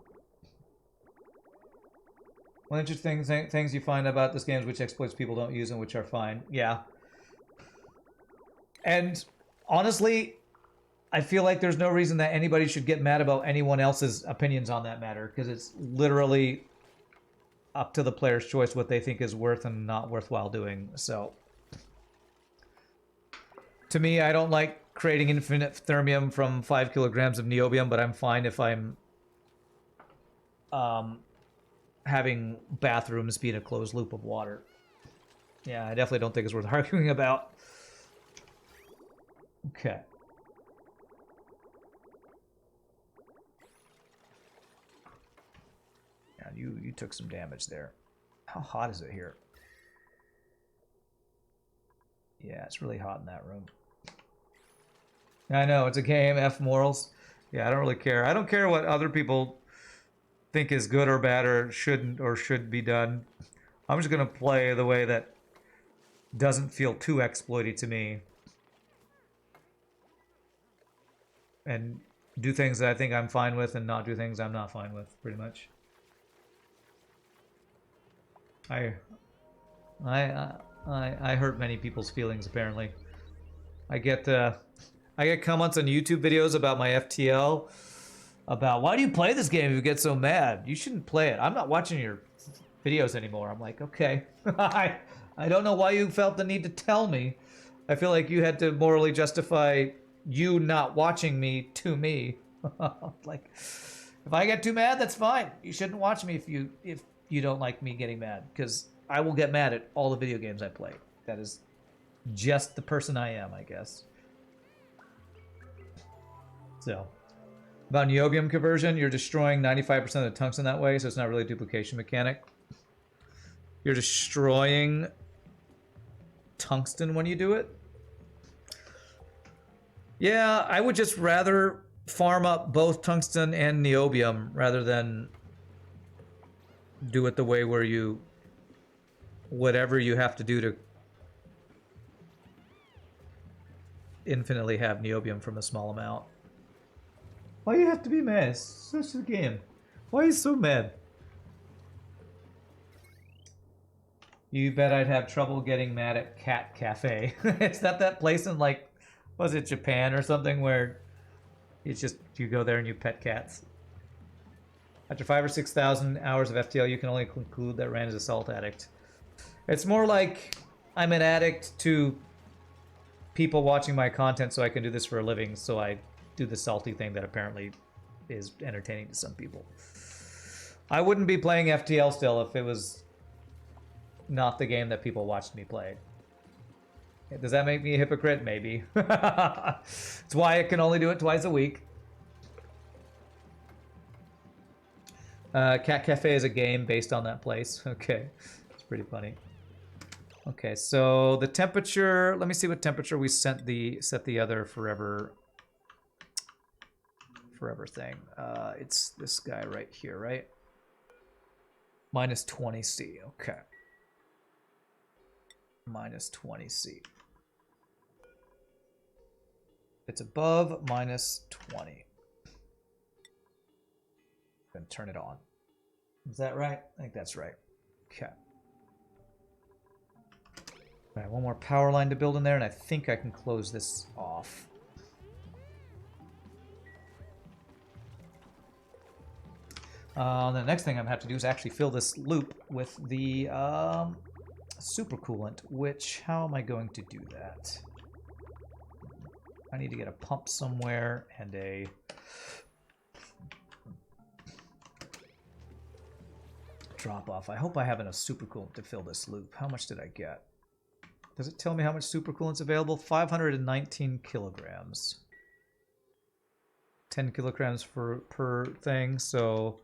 One interesting things you find about this game is which exploits people don't use and which are fine. Yeah. And honestly, I feel like there's no reason that anybody should get mad about anyone else's opinions on that matter, because it's literally up to the player's choice what they think is worth and not worthwhile doing. So, to me, I don't like creating infinite thermium from 5 kilograms of niobium, but I'm fine if I'm having bathrooms be in a closed loop of water. Yeah, I definitely don't think it's worth arguing about. Okay. Yeah, you took some damage there. How hot is it here? Yeah, it's really hot in that room. I know, it's a game, F morals. Yeah, I don't really care. I don't care what other people think is good or bad or shouldn't or should be done. I'm just going to play the way that doesn't feel too exploity to me. And do things that I think I'm fine with and not do things I'm not fine with, pretty much. I hurt many people's feelings, apparently. I get comments on YouTube videos about my FTL about, why do you play this game if you get so mad? You shouldn't play it. I'm not watching your videos anymore. I'm like, okay. I don't know why you felt the need to tell me. I feel like you had to morally justify you not watching me to me. Like, if I get too mad, that's fine. You shouldn't watch me if you don't like me getting mad, because I will get mad at all the video games I play. That is just the person I am, I guess. So, about niobium conversion, you're destroying 95% of the tungsten that way, so it's not really a duplication mechanic. You're destroying tungsten when you do it. Yeah, I would just rather farm up both tungsten and niobium rather than do it the way where you, whatever you have to do to infinitely have niobium from a small amount. Why you have to be mad? It's such a game. Why are you so mad? You bet I'd have trouble getting mad at Cat Cafe. Is that place in, like, was it Japan or something, where it's just, you go there and you pet cats? After 5,000 or 6,000 hours of FTL, you can only conclude that Rand is a salt addict. It's more like I'm an addict to people watching my content so I can do this for a living, so I do the salty thing that apparently is entertaining to some people. I wouldn't be playing FTL still if it was not the game that people watched me play. Does that make me a hypocrite? Maybe. It's why I can only do it twice a week. Cat Cafe is a game based on that place. Okay, it's pretty funny. Okay, so the temperature. Let me see what temperature we set the other forever thing. It's this guy right here, right? Minus 20°. Okay. Minus 20°. It's above minus 20. Then turn it on. Is that right? I think that's right. Okay. All right, one more power line to build in there, and I think I can close this off. The next thing I'm gonna have to do is actually fill this loop with the supercoolant, which, how am I going to do that? I need to get a pump somewhere and a drop off. I hope I have enough supercoolant to fill this loop. How much did I get? Does it tell me how much supercoolant's available? 519 kilograms. 10 kilograms per thing, so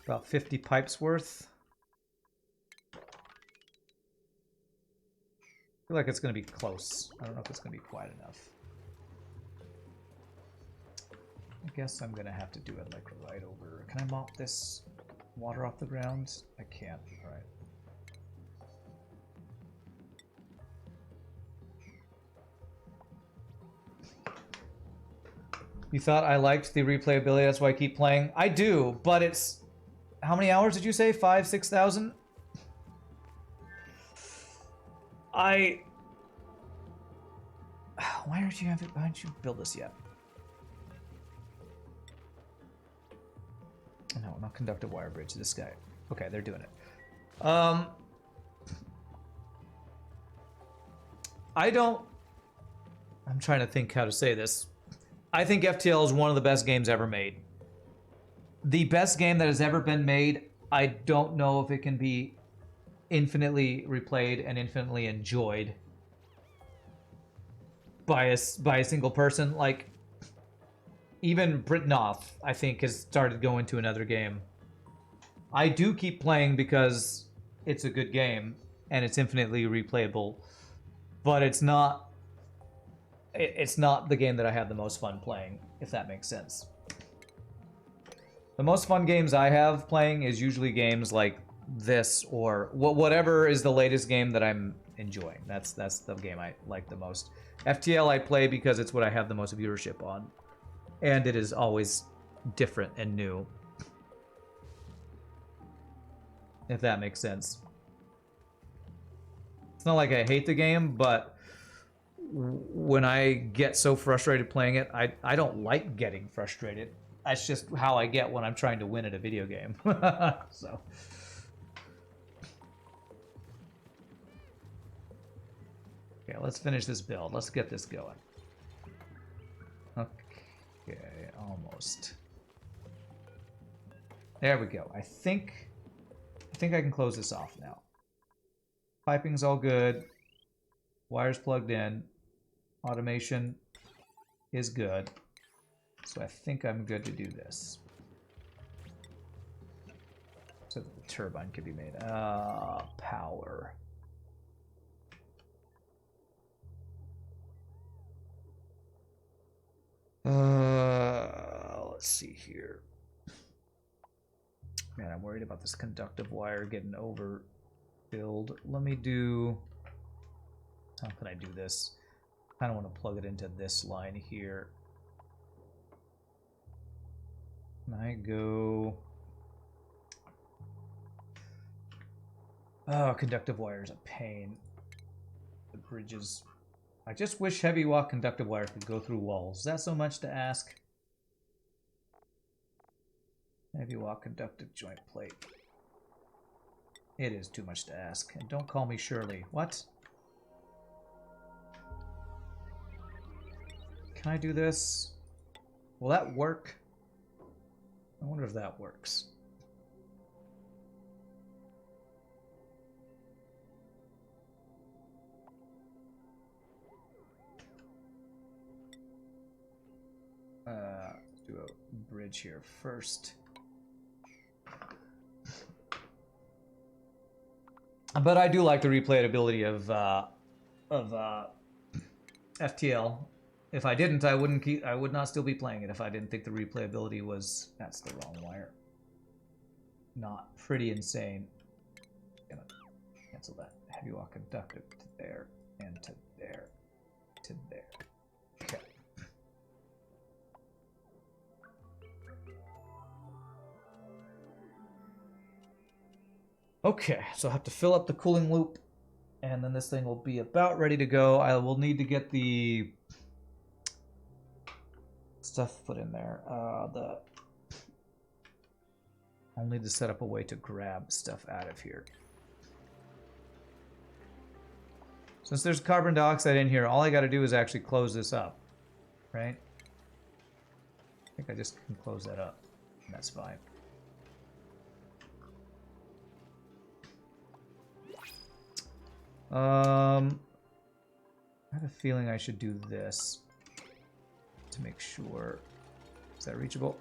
about 50 pipes worth. I feel like it's going to be close. I don't know if it's going to be quite enough. I guess I'm going to have to do it like right over. Can I mop this water off the ground? I can't. All right. You thought I liked the replayability, that's why I keep playing. I do, but it's... How many hours did you say? 5,000, 6,000? Why aren't you having... Why don't you build this yet? No, not conductive wire bridge. This guy. Okay, they're doing it. I'm trying to think how to say this. I think FTL is one of the best games ever made. The best game that has ever been made. I don't know if it can be infinitely replayed and infinitely enjoyed by a single person. Like, even Britnoff, I think, has started going to another game. I do keep playing because it's a good game and it's infinitely replayable, but it's not the game that I have the most fun playing, if that makes sense. The most fun games I have playing is usually games like this or whatever is the latest game that I'm enjoying. That's the game I like the most. FTL I play because it's what I have the most viewership on. And it is always different and new. If that makes sense. It's not like I hate the game, but when I get so frustrated playing it, I don't like getting frustrated. That's just how I get when I'm trying to win at a video game. So. Okay, let's finish this build. Let's get this going. Okay, almost. first. There we go. I think I can close this off now. Piping's all good. Wires plugged in. Automation is good. So I think I'm good to do this. So that the turbine could be made. Power. Let's see here. Man, I'm worried about this conductive wire getting overfilled. Let me do... How can I do this? I kind of want to plug it into this line here. Can I go... Oh, conductive wire is a pain. The bridges... I just wish heavy walk conductive wire could go through walls. Is that so much to ask? Heavy walk conductive joint plate. It is too much to ask. And don't call me Shirley. What? Can I do this? Will that work? I wonder if that works. Let's do a bridge here first. But I do like the replayability of FTL. If I didn't, I would not still be playing it if I didn't think the replayability was... That's the wrong wire. Not pretty insane. Gonna cancel that. Heavy walk conductive to there and to there to there. Okay. Okay, so I have to fill up the cooling loop, and then this thing will be about ready to go. I will need to get the stuff put in there. I'll need to set up a way to grab stuff out of here. Since there's carbon dioxide in here, all I got to do is actually close this up, right? I think I just can close that up, and that's fine. I have a feeling I should do this to make sure. Is that reachable?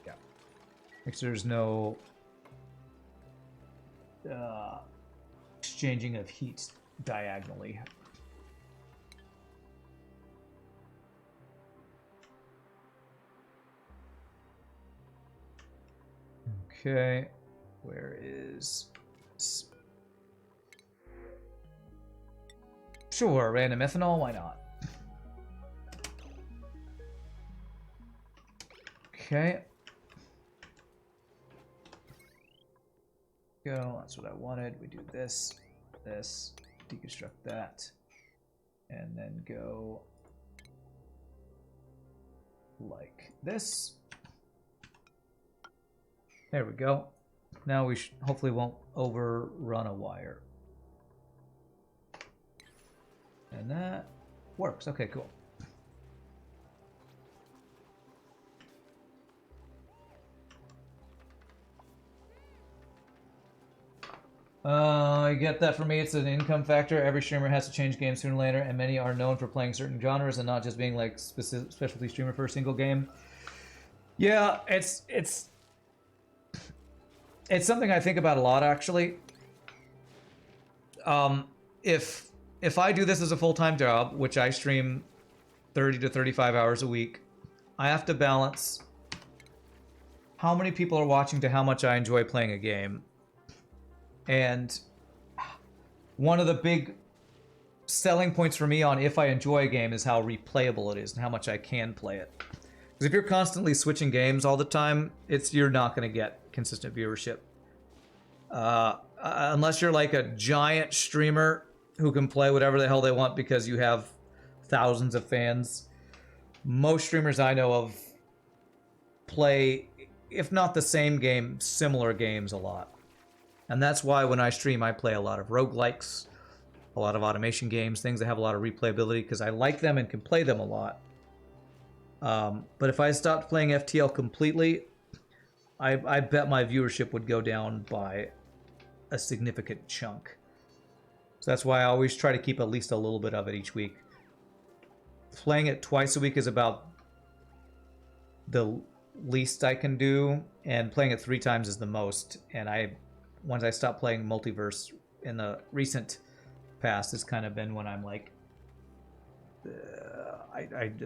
Yeah. Make sure there's no exchanging of heat diagonally. Okay. Where is this? Sure, random ethanol, why not? Okay. Go, that's what I wanted. We do this, this, deconstruct that, and then go like this. There we go. Now we hopefully won't overrun a wire. And that works. Okay, cool. You get that for me. It's an income factor. Every streamer has to change games sooner or later, and many are known for playing certain genres and not just being like specialty streamer for a single game. Yeah, it's something I think about a lot, actually. If I do this as a full-time job, which I stream 30 to 35 hours a week, I have to balance how many people are watching to how much I enjoy playing a game. And one of the big selling points for me on if I enjoy a game is how replayable it is and how much I can play it. Because if you're constantly switching games all the time, you're not going to get consistent viewership. Unless you're like a giant streamer who can play whatever the hell they want because you have thousands of fans. Most streamers I know of play, if not the same game, similar games a lot. And that's why when I stream, I play a lot of roguelikes, a lot of automation games, things that have a lot of replayability, because I like them and can play them a lot. But if I stopped playing FTL completely, I bet my viewership would go down by a significant chunk. So that's why I always try to keep at least a little bit of it each week. Playing it twice a week is about the least I can do, and playing it 3 times is the most. And once I stopped playing Multiverse in the recent past, it's kind of been when I'm like,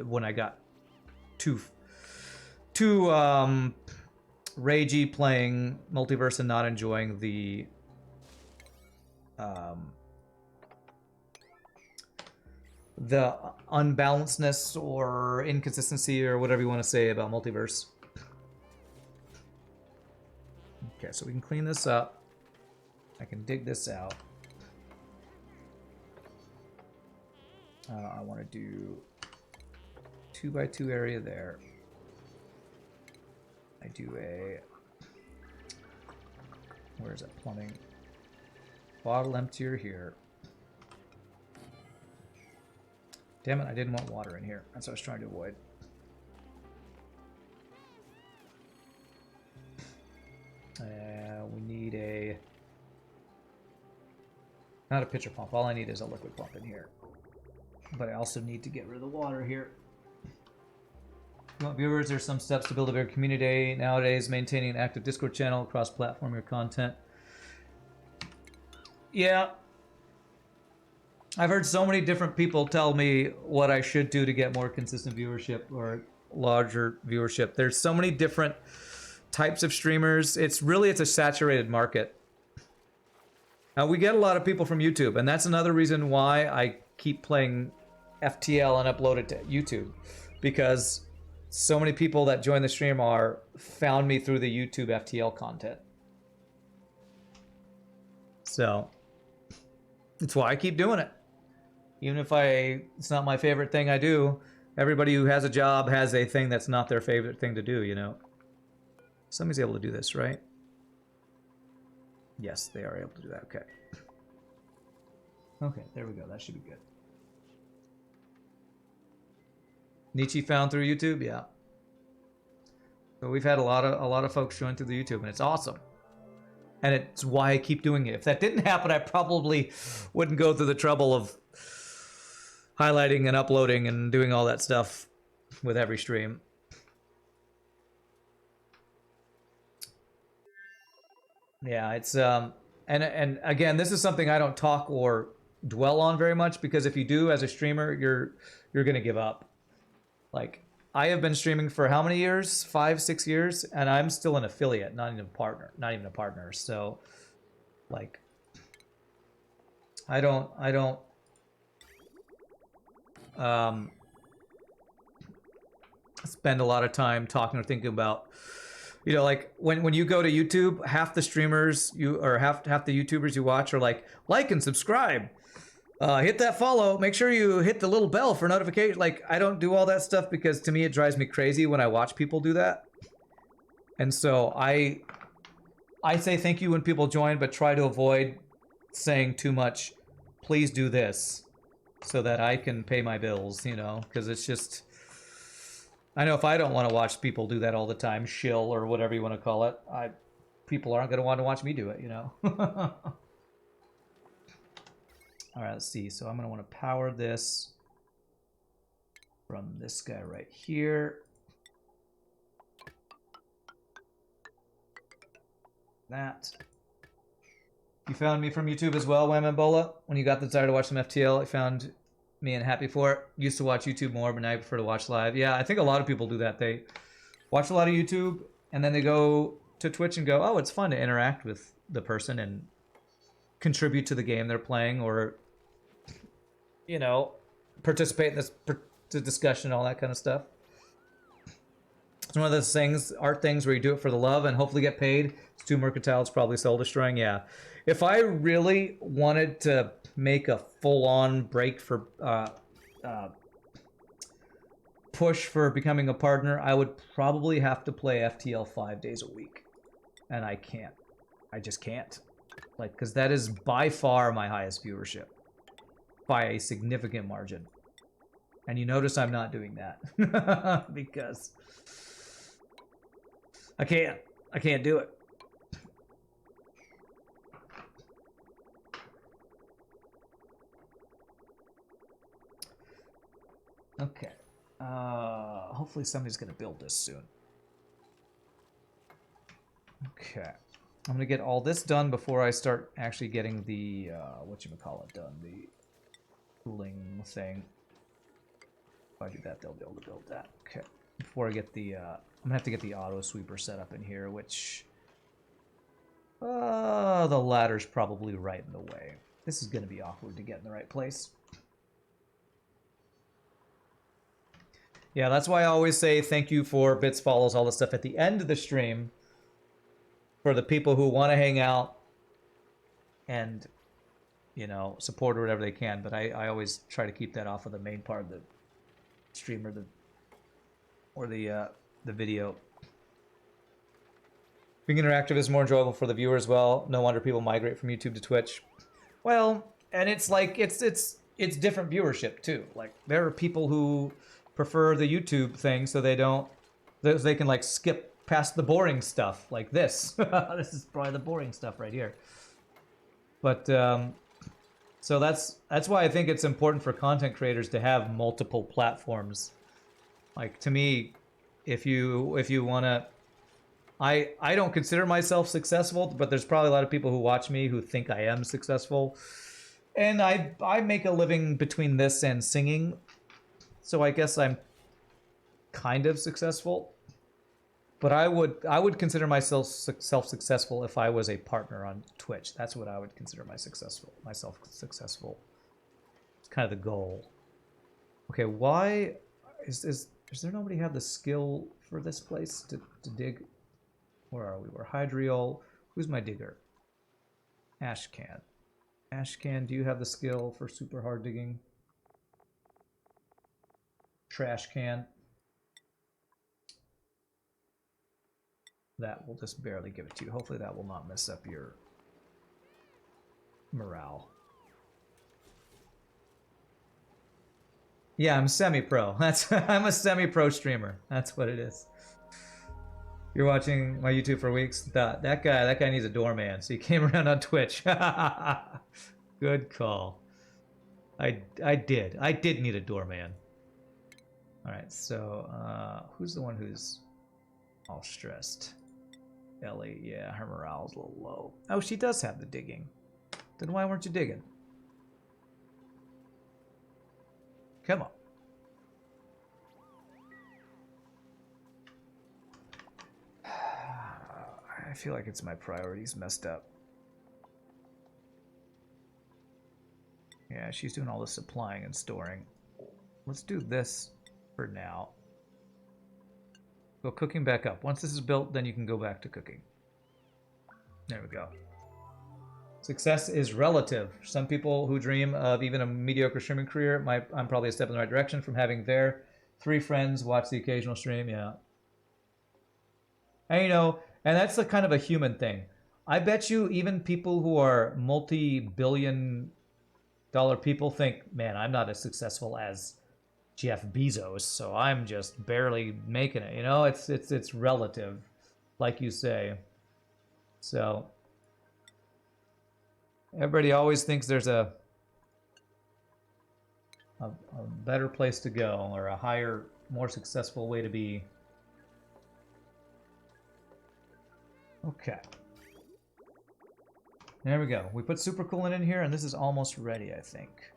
when I got too ragey playing Multiverse and not enjoying the unbalancedness or inconsistency or whatever you want to say about Multiverse. Okay, so we can clean this up. I can dig this out. I want to do 2x2 area there. I do a... Where is that plumbing? Bottle emptier here. Damn it, I didn't want water in here. That's what I was trying to avoid. We need a... Not a pitcher pump. All I need is a liquid pump in here. But I also need to get rid of the water here. You want viewers, there's some steps to build a bigger community. Nowadays, maintaining an active Discord channel, cross-platform your content. Yeah. I've heard so many different people tell me what I should do to get more consistent viewership or larger viewership. There's so many different types of streamers. It's a saturated market. Now, we get a lot of people from YouTube, and that's another reason why I keep playing FTL and upload it to YouTube, because so many people that join the stream found me through the YouTube FTL content. So it's why I keep doing it. Even if it's not my favorite thing I do, everybody who has a job has a thing that's not their favorite thing to do, you know? Somebody's able to do this, right? Yes, they are able to do that. Okay. Okay, there we go. That should be good. Nietzsche found through YouTube, yeah. So we've had a lot of folks join through the YouTube, and it's awesome. And it's why I keep doing it. If that didn't happen, I probably wouldn't go through the trouble of highlighting and uploading and doing all that stuff with every stream. Yeah, it's and again, this is something I don't talk or dwell on very much, because if you do as a streamer, you're gonna give up. Like, I have been streaming for how many years? 5, 6 years, and I'm still an affiliate, not even a partner. So, like, I don't spend a lot of time talking or thinking about, you know, like when you go to YouTube, half the streamers half the YouTubers you watch are like and subscribe, hit that follow, make sure you hit the little bell for notification. Like, I don't do all that stuff because to me it drives me crazy when I watch people do that. And so I say thank you when people join, but try to avoid saying too much, please do this, so that I can pay my bills, you know, because it's just, I know if I don't want to watch people do that all the time, shill or whatever you want to call it, people aren't going to want to watch me do it, you know. All right, let's see. So I'm going to want to power this from this guy right here. That. You found me from YouTube as well, Wham and Bola. When you got the desire to watch some FTL, I found me and happy for it. Used to watch YouTube more, but now I prefer to watch live. Yeah, I think a lot of people do that. They watch a lot of YouTube, and then they go to Twitch and go, oh, it's fun to interact with the person and contribute to the game they're playing, or, you know, participate in this discussion, all that kind of stuff. It's one of those things, art things, where you do it for the love and hopefully get paid. It's too mercantile. It's probably soul destroying. Yeah. If I really wanted to make a full-on break for push for becoming a partner, I would probably have to play FTL 5 days a week, and I can't. I just can't. Like, because that is by far my highest viewership by a significant margin. And you notice I'm not doing that because I can't do it. Okay. Hopefully somebody's gonna build this soon. Okay. I'm gonna get all this done before I start actually getting the whatchamacallit done, the cooling thing. If I do that, they'll be able to build that. Okay. Before I get the I'm gonna have to get the auto sweeper set up in here, which the ladder's probably right in the way. This is gonna be awkward to get in the right place. Yeah, that's why I always say thank you for bits, follows, all the stuff at the end of the stream for the people who want to hang out and, you know, support or whatever they can. But I always try to keep that off of the main part of the stream or the video. Being interactive is more enjoyable for the viewer as well. No wonder people migrate from YouTube to Twitch. Well, and it's like it's different viewership too. Like there are people who prefer the YouTube thing so they can like skip past the boring stuff like this. This is probably the boring stuff right here. But so that's why I think it's important for content creators to have multiple platforms. Like to me, if you want to, I don't consider myself successful, but there's probably a lot of people who watch me who think I am successful. And I make a living between this and singing. So I guess I'm kind of successful, but I would consider myself successful if I was a partner on Twitch. That's what I would consider myself successful. It's kind of the goal. Okay, why is there nobody have the skill for this place to dig? Where are we? We're Hydriol. Who's my digger? Ashcan. Ashcan, do you have the skill for super hard digging? Trash can. That will just barely give it to you. Hopefully that will not mess up your morale. Yeah, I'm semi-pro. I'm a semi-pro streamer. That's what it is. You're watching my YouTube for weeks. That guy needs a doorman. So he came around on Twitch. Good call. I did need a doorman. All right, so who's the one who's all stressed? Ellie, yeah, her morale's a little low. Oh, she does have the digging. Then why weren't you digging? Come on. I feel like it's my priorities messed up. Yeah, she's doing all the supplying and storing. Let's do this for now. Go cooking back up. Once this is built, then you can go back to cooking. There we go. Success is relative. Some people who dream of even a mediocre streaming career, I'm probably a step in the right direction from having their 3 friends watch the occasional stream. Yeah. And you know, and that's a kind of a human thing. I bet you even people who are multi-billion-dollar people think, man, I'm not as successful as Jeff Bezos, so I'm just barely making it. You know, it's relative, like you say. So everybody always thinks there's a better place to go or a higher, more successful way to be. Okay. There we go. We put supercoolant in here, and this is almost ready, I think.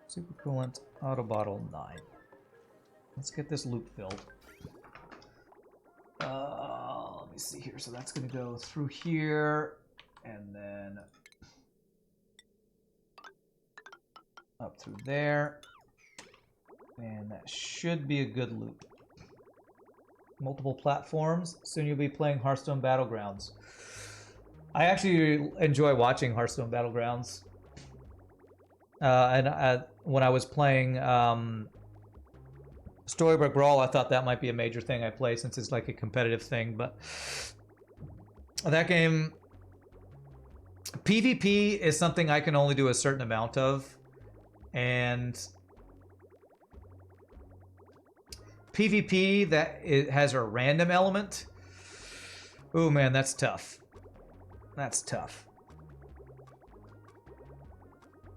Supercoolant, auto bottle 9. Let's get this loop filled. Let me see here. So that's going to go through here, and then up through there. And that should be a good loop. Multiple platforms. Soon you'll be playing Hearthstone Battlegrounds. I actually enjoy watching Hearthstone Battlegrounds. When I was playing Storybook Brawl, I thought that might be a major thing I play since it's like a competitive thing. But that game, PvP is something I can only do a certain amount of. And PvP that it has a random element. Oh man, that's tough. That's tough.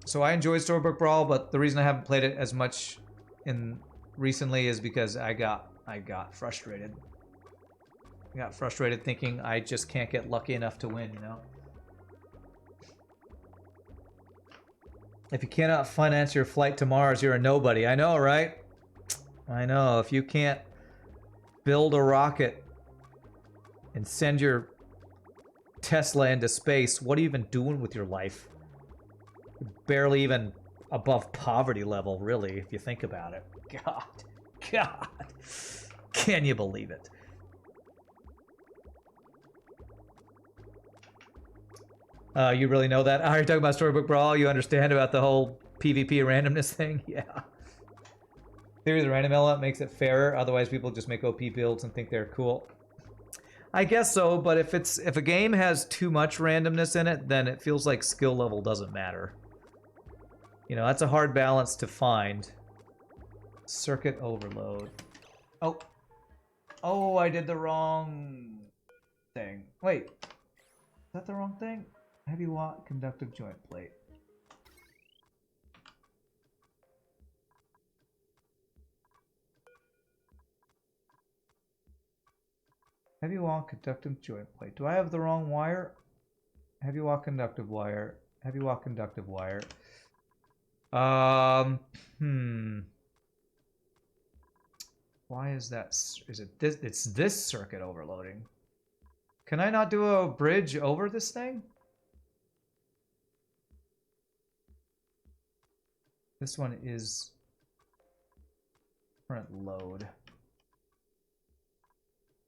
So I enjoyed Storybook Brawl, but the reason I haven't played it as much recently is because I got frustrated. I got frustrated thinking I just can't get lucky enough to win, you know? If you cannot finance your flight to Mars, you're a nobody. I know, right? I know. If you can't build a rocket and send your Tesla into space, what are you even doing with your life? You're barely even above poverty level, really, if you think about it. God. Can you believe it? You really know that? Oh, you're talking about Storybook Brawl? You understand about the whole PvP randomness thing? Yeah. Theory of the random element makes it fairer, otherwise people just make OP builds and think they're cool. I guess so, but if a game has too much randomness in it, then it feels like skill level doesn't matter. You know, that's a hard balance to find. Circuit overload. Oh. Oh, I did the wrong thing. Wait. Is that the wrong thing? Heavy watt conductive joint plate. Heavy watt conductive joint plate. Do I have the wrong wire? Heavy watt conductive wire. Heavy watt conductive wire. Why is that? Is it this? It's this circuit overloading. Can I not do a bridge over this thing? This one is current load.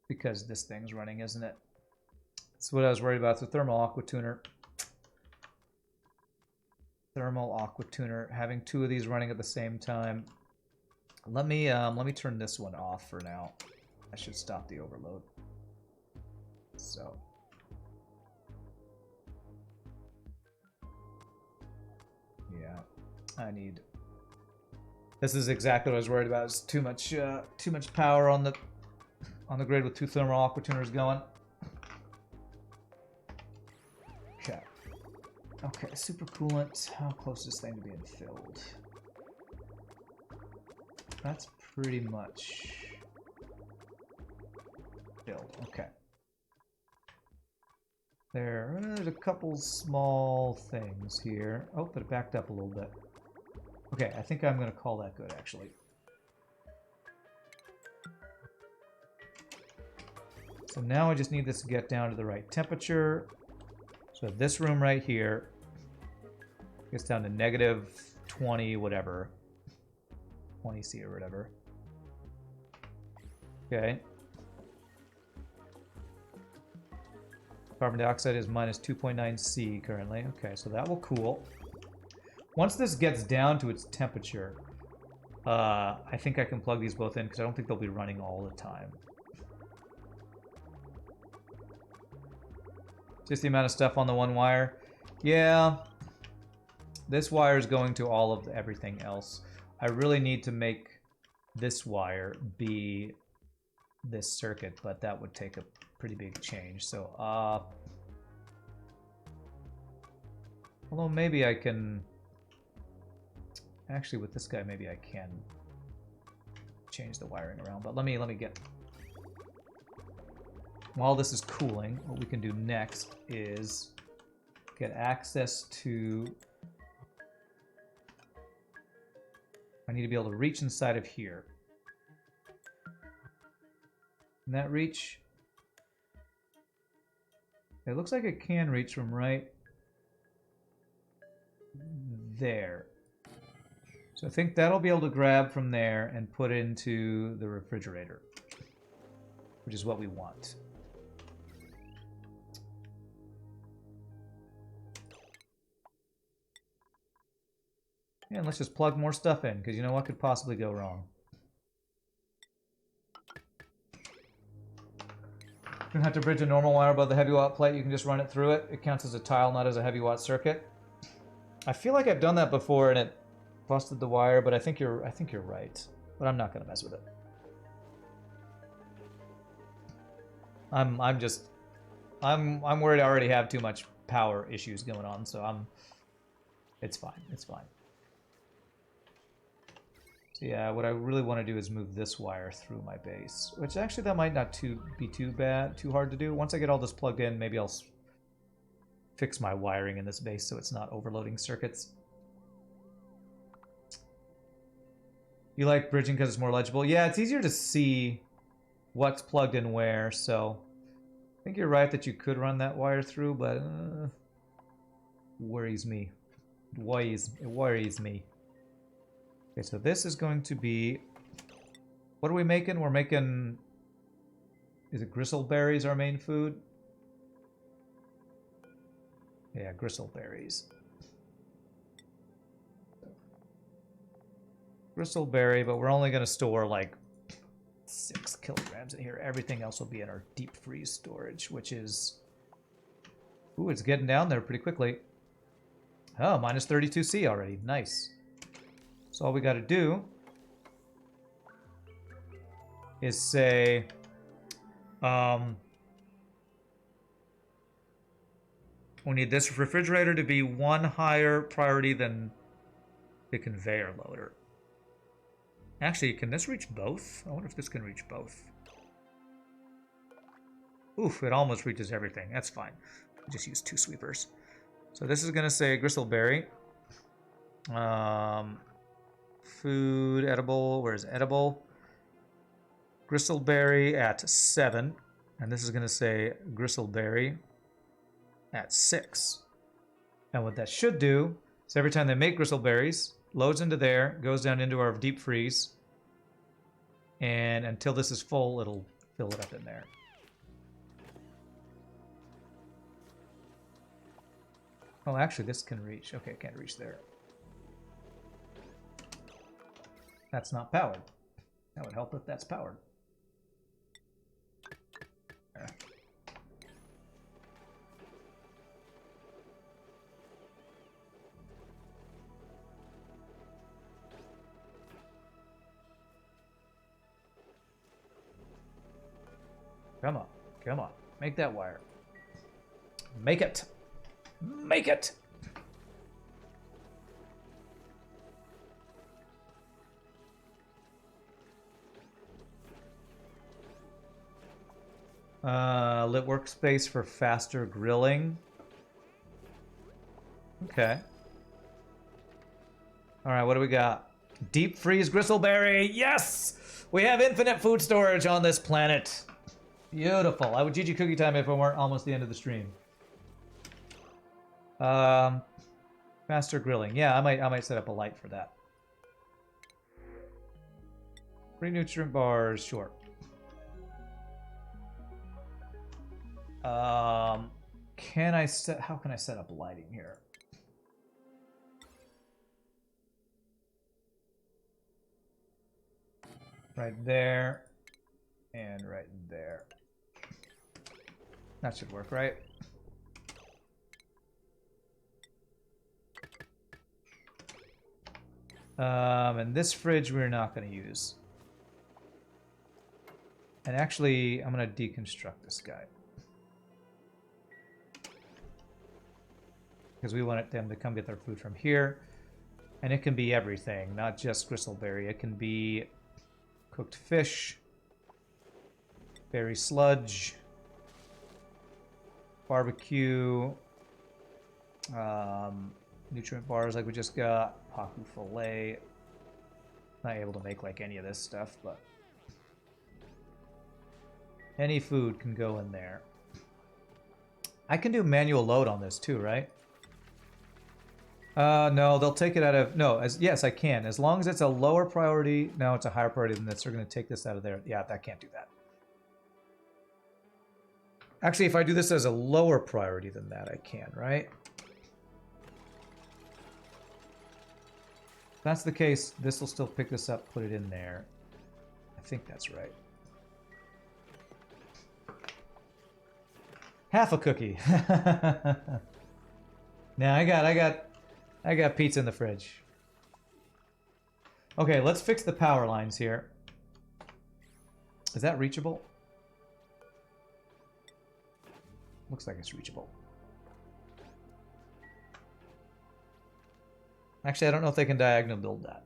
Because this thing's running, isn't it? That's what I was worried about. It's a thermal aqua tuner. Thermal aqua tuner. Having two of these running at the same time. Let me turn this one off for now. I should stop the overload. So. Yeah. I need. This is exactly what I was worried about. It's too much power on the grid with two thermal aqua tuners going. Okay. Okay, supercoolant. How close is this thing to being filled? That's pretty much filled. Okay. There's a couple small things here. Oh, but it backed up a little bit. Okay, I think I'm going to call that good, actually. So now I just need this to get down to the right temperature. So this room right here gets down to negative 20, whatever. 20C or whatever. Okay. Carbon dioxide is minus 2.9C currently. Okay, so that will cool. Once this gets down to its temperature, I think I can plug these both in because I don't think they'll be running all the time. Just the amount of stuff on the one wire. Yeah. This wire is going to all of everything else. I really need to make this wire be this circuit, but that would take a pretty big change. So, although maybe I can... Actually, with this guy, maybe I can change the wiring around. But let me get... While this is cooling, what we can do next is get access to... I need to be able to reach inside of here. Can that reach? It looks like it can reach from right there. So I think that'll be able to grab from there and put into the refrigerator, which is what we want. And let's just plug more stuff in, because you know what could possibly go wrong. You don't have to bridge a normal wire above the heavy watt plate, you can just run it through it. It counts as a tile, not as a heavy watt circuit. I feel like I've done that before and it busted the wire, but I think you're right. But I'm not gonna mess with it. I'm worried I already have too much power issues going on, so it's fine. It's fine. So yeah, what I really want to do is move this wire through my base, which actually that might not be too hard to do. Once I get all this plugged in, maybe I'll fix my wiring in this base so it's not overloading circuits. You like bridging because it's more legible? Yeah, it's easier to see what's plugged in where, so I think you're right that you could run that wire through, but worries me. It worries me. Okay, so this is going to be... What are we making? We're making... Is it gristleberries our main food? Yeah, gristleberries. Gristleberry, but we're only going to store like 6 kilograms in here. Everything else will be in our deep freeze storage, which is... Ooh, it's getting down there pretty quickly. Oh, minus 32C already. Nice. So all we got to do is say... we need this refrigerator to be 1 higher priority than the conveyor loader. Actually, can this reach both? I wonder if this can reach both. Oof, it almost reaches everything. That's fine. Just use 2 sweepers. So this is going to say gristleberry. Food, edible. Where's edible? Gristleberry at 7. And this is going to say gristleberry at 6. And what that should do is every time they make gristleberries, loads into there, goes down into our deep freeze, and until this is full, it'll fill it up in there. Oh, actually, this can reach. Okay, it can't reach there. That's not powered. That would help if that's powered. There. Come on. Come on. Make that wire. Make it. Make it. Lit workspace for faster grilling. Okay. All right, what do we got? Deep freeze gristleberry. Yes! We have infinite food storage on this planet. Beautiful. I would GG cookie time if it weren't almost the end of the stream. Faster grilling. Yeah, I might set up a light for that. 3 nutrient bars, sure. Can I set? How can I set up lighting here? Right there, and right there. That should work, right? And this fridge we're not going to use. And actually, I'm going to deconstruct this guy. Because we want them to come get their food from here. And it can be everything, not just gristleberry. It can be cooked fish, berry sludge, barbecue, nutrient bars like we just got, paku fillet. Not able to make like any of this stuff, but any food can go in there. I can do manual load on this too, right? No, they'll take it out of... No, yes, I can. As long as it's a lower priority... No, it's a higher priority than this. They're going to take this out of there. Yeah, that can't do that. Actually, if I do this as a lower priority than that, I can, right? If that's the case, this will still pick this up, put it in there. I think that's right. Half a cookie. Now I got pizza in the fridge. Okay, let's fix the power lines here. Is that reachable? Looks like it's reachable. Actually, I don't know if they can diagonal build that.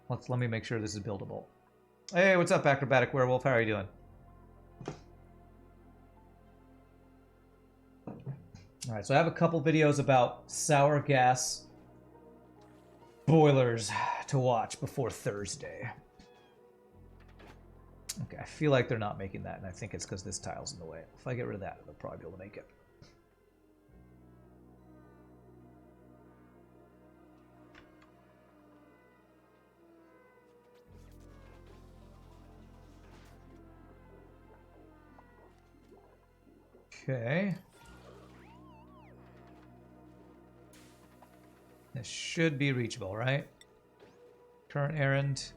Let me make sure this is buildable. Hey, what's up, Acrobatic Werewolf? How are you doing? Alright, so I have a couple videos about sour gas boilers to watch before Thursday. Okay, I feel like they're not making that, and I think it's because this tile's in the way. If I get rid of that, they'll probably be able to make it. Okay. This should be reachable, right? Current errand.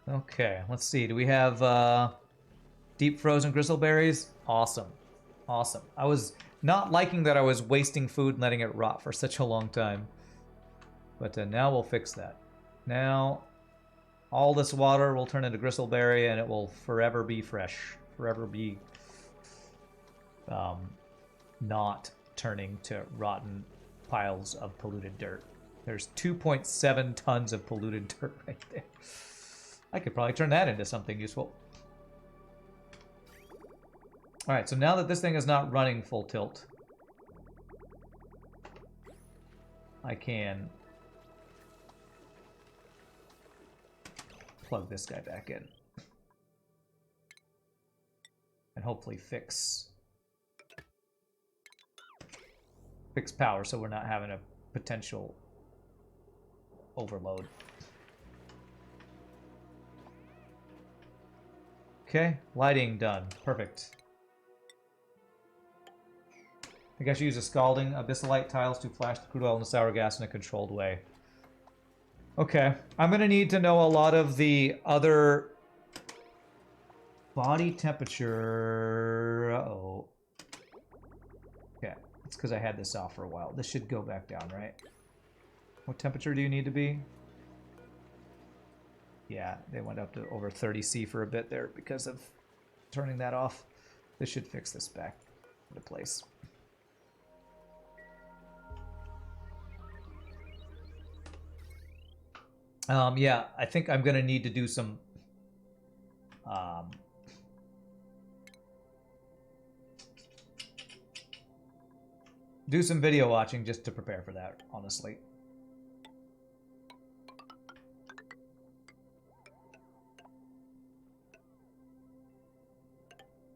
Okay, let's see. Do we have deep frozen gristleberries? Awesome. Awesome. I was not liking that I was wasting food and letting it rot for such a long time. But now we'll fix that. Now, all this water will turn into gristleberry and it will forever be fresh. Forever be not turning to rotten piles of polluted dirt. There's 2.7 tons of polluted dirt right there. I could probably turn that into something useful. Alright, so now that this thing is not running full tilt, I can plug this guy back in. And hopefully fix power so we're not having a potential overload. Okay, lighting done. Perfect. I think I should use a scalding abyssalite tiles to flash the crude oil and the sour gas in a controlled way. Okay, I'm gonna need to know a lot of the other body temperature. Uh-oh. Okay, it's because I had this off for a while. This should go back down, right? What temperature do you need to be? Yeah, they went up to over 30 C for a bit there because of turning that off. This should fix this back into place. Yeah, I think I'm gonna need to do some video watching just to prepare for that, honestly.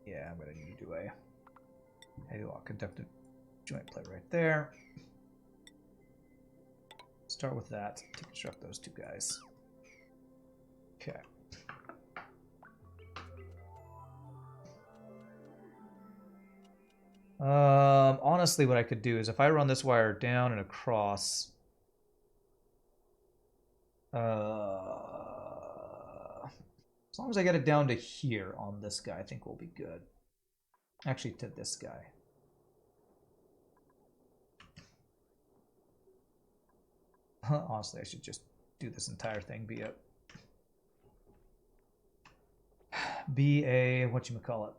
Yeah, I'm gonna need to do a conductive joint plate right there. Start with that to construct those two guys. Okay. Honestly, what I could do is if I run this wire down and across, as long as I get it down to here on this guy, I think we'll be good. Actually, to this guy. Honestly, I should just do this entire thing be a whatchamacallit.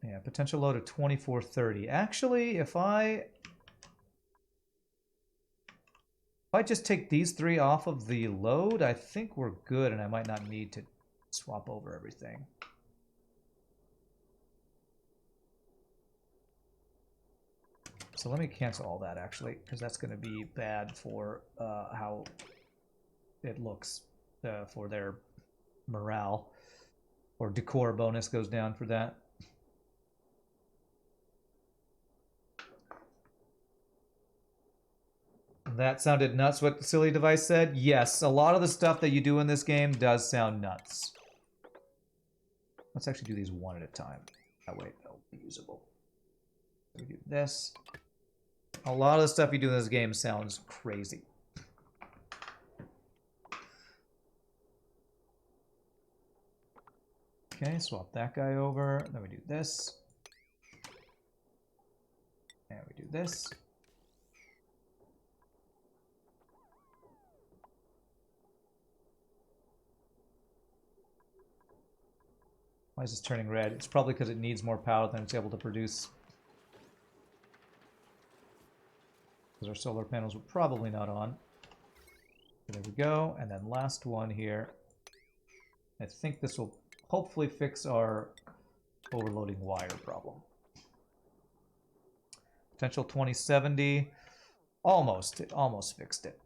Yeah, potential load of 2430. Actually, if I just take these three off of the load, I think we're good, and I might not need to swap over everything. So let me cancel all that, actually, because that's going to be bad for how it looks for their morale. Or decor bonus goes down for that. That sounded nuts, what the silly device said? Yes, a lot of the stuff that you do in this game does sound nuts. Let's actually do these one at a time. That way they'll be usable. We do this. A lot of the stuff you do in this game sounds crazy. Okay, swap that guy over. Then we do this. And we do this. Why is this turning red? It's probably because it needs more power than it's able to produce. Because our solar panels were probably not on. There we go. And then last one here. I think this will hopefully fix our overloading wire problem. Potential 2070. Almost. It almost fixed it.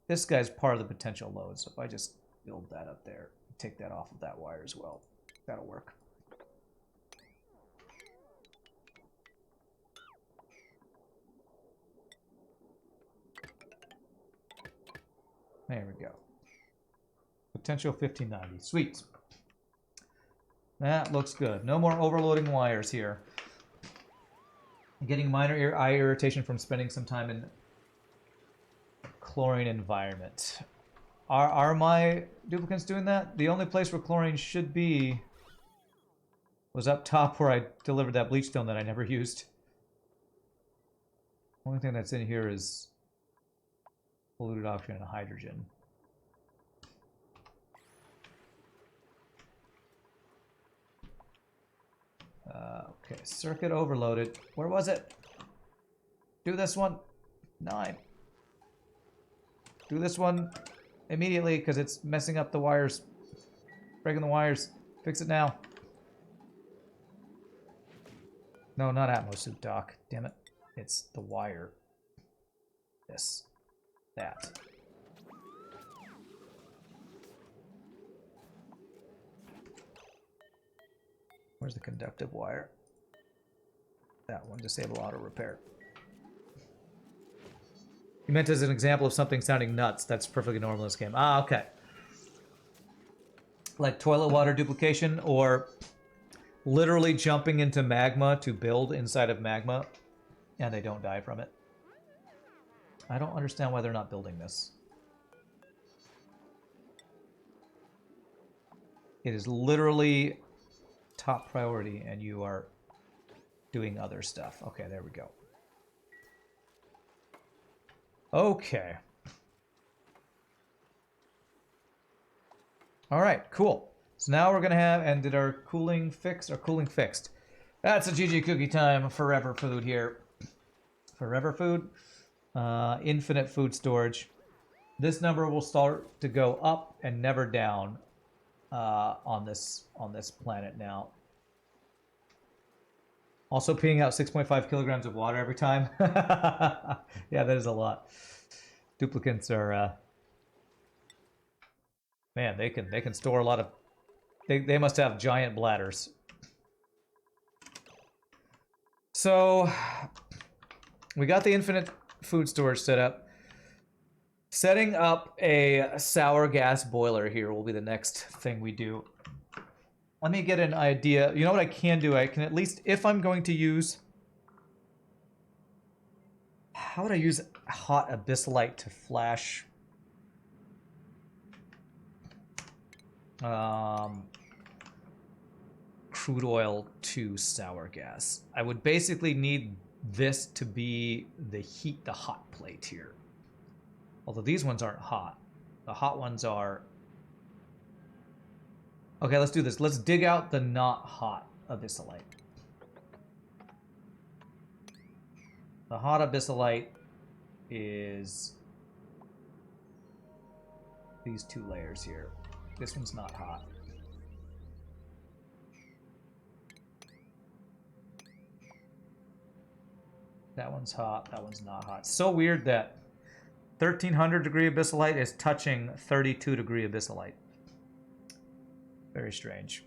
This guy's part of the potential load, so if I just build that up there, take that off of that wire as well, that'll work. There we go. Potential 1590. Sweet. That looks good. No more overloading wires here. Getting minor eye irritation from spending some time in chlorine environment. Are my duplicates doing that? The only place where chlorine should be was up top where I delivered that bleach stone that I never used. Only thing that's in here is polluted oxygen and hydrogen. Okay, circuit overloaded. Where was it? Do this one. 9. Do this one immediately because it's messing up the wires. Breaking the wires. Fix it now. No, not Atmosuit, Doc. Damn it. It's the wire. This. That. Where's the conductive wire? That one. Disable auto repair. You meant as an example of something sounding nuts. That's perfectly normal in this game. Ah, okay. Like toilet water duplication or literally jumping into magma to build inside of magma and they don't die from it. I don't understand why they're not building this. It is literally top priority and you are doing other stuff. Okay, there we go. Okay. All right, cool. So now we're gonna have, and did our cooling fix? Our cooling fixed. That's a GG cookie time. Forever food here. Forever food. Infinite food storage. This number will start to go up and never down on this planet now. Also peeing out 6.5 kilograms of water every time. Yeah, that is a lot. Duplicants are man, they can store a lot of they must have giant bladders. So we got the infinite food storage set up. Setting up a sour gas boiler here will be the next thing we do. Let me get an idea. You know what I can do? I can at least, if I'm going to use... How would I use hot abyssalite to flash? Crude oil to sour gas. I would basically need this to be the hot plate here. Although these ones aren't hot. The hot ones are... Okay, let's do this. Let's dig out the not hot abyssalite. The hot abyssalite is these two layers here. This one's not hot. That one's hot. That one's not hot. So weird that 1300 degree abyssalite is touching 32 degree abyssalite. Very strange.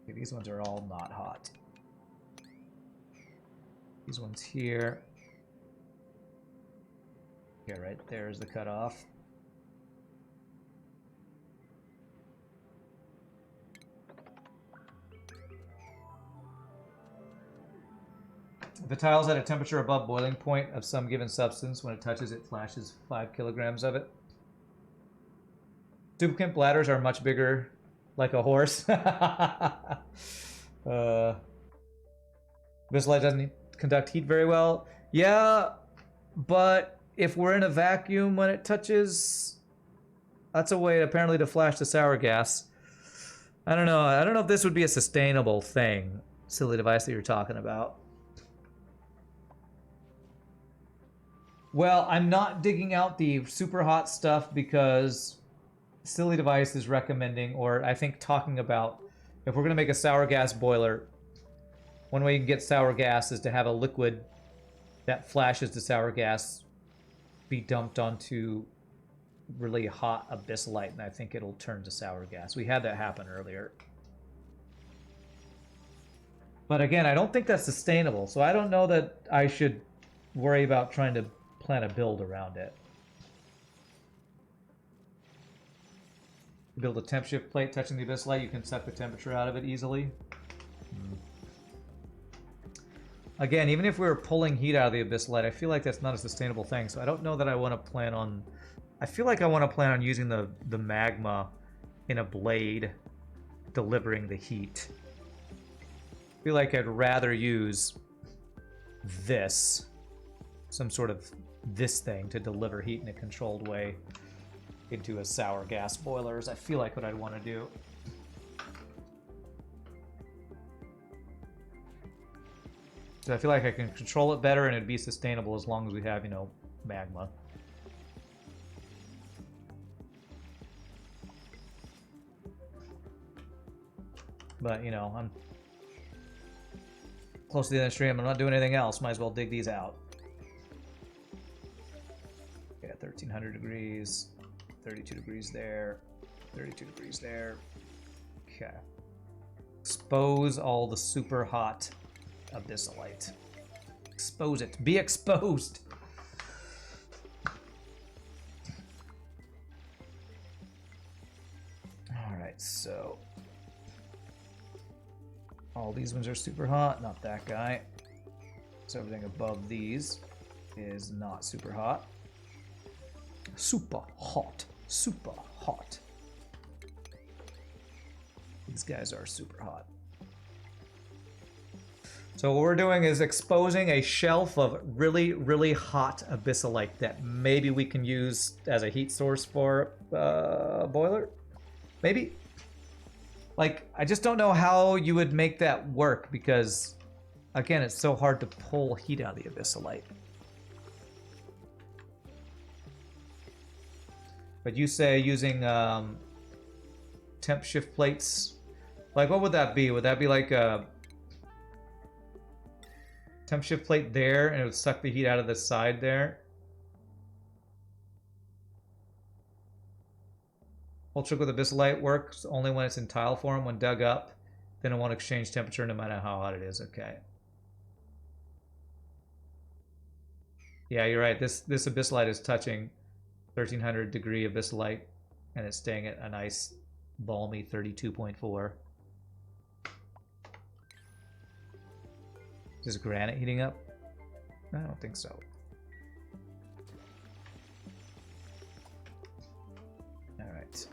Okay, these ones are all not hot. These ones here. Yeah, right there's the cutoff. If a tile is at a temperature above boiling point of some given substance, when it touches it flashes 5 kilograms of it. Duplicate bladders are much bigger, like a horse. Abyssalite doesn't conduct heat very well. Yeah, but if we're in a vacuum when it touches, that's a way apparently to flash the sour gas. I don't know. I don't know if this would be a sustainable thing. Silly device that you're talking about. Well, I'm not digging out the super hot stuff because Silly Device is recommending, or I think talking about, if we're going to make a sour gas boiler, one way you can get sour gas is to have a liquid that flashes the sour gas be dumped onto really hot abyssalite, and I think it'll turn to sour gas. We had that happen earlier. But again, I don't think that's sustainable, so I don't know that I should worry about trying to plan a build around it. Build a temp shift plate touching the abyssalite, you can suck the temperature out of it easily. Again, even if we were pulling heat out of the abyssalite, I feel like that's not a sustainable thing, so I don't know that I want to plan on... I feel like I want to plan on using the magma in a blade delivering the heat. I feel like I'd rather use this, some sort of this thing to deliver heat in a controlled way into a sour gas boiler is I feel like what I'd want to do. So I feel like I can control it better and it'd be sustainable as long as we have, you know, magma. But, you know, I'm close to the end of the stream. I'm not doing anything else. Might as well dig these out. Yeah, 1300 degrees. 32 degrees there. 32 degrees there. Okay. Expose all the super hot abyssalite. Expose it. Be exposed! Alright, so... all these ones are super hot, not that guy. So everything above these is not super hot. Super hot. Super hot. These guys are super hot. So what we're doing is exposing a shelf of really, really hot abyssalite that maybe we can use as a heat source for a boiler? Maybe? Like, I just don't know how you would make that work because, again, it's so hard to pull heat out of the abyssalite. But you say using temp shift plates. Like, what would that be? Would that be like a temp shift plate there and it would suck the heat out of the side there? Ultra with abyssalite works only when it's in tile form. When dug up, then it won't exchange temperature no matter how hot it is. Okay. Yeah, you're right. This abyssalite is touching 1300 degree abyssalite, and it's staying at a nice balmy 32.4. Is granite heating up? I don't think so. All right.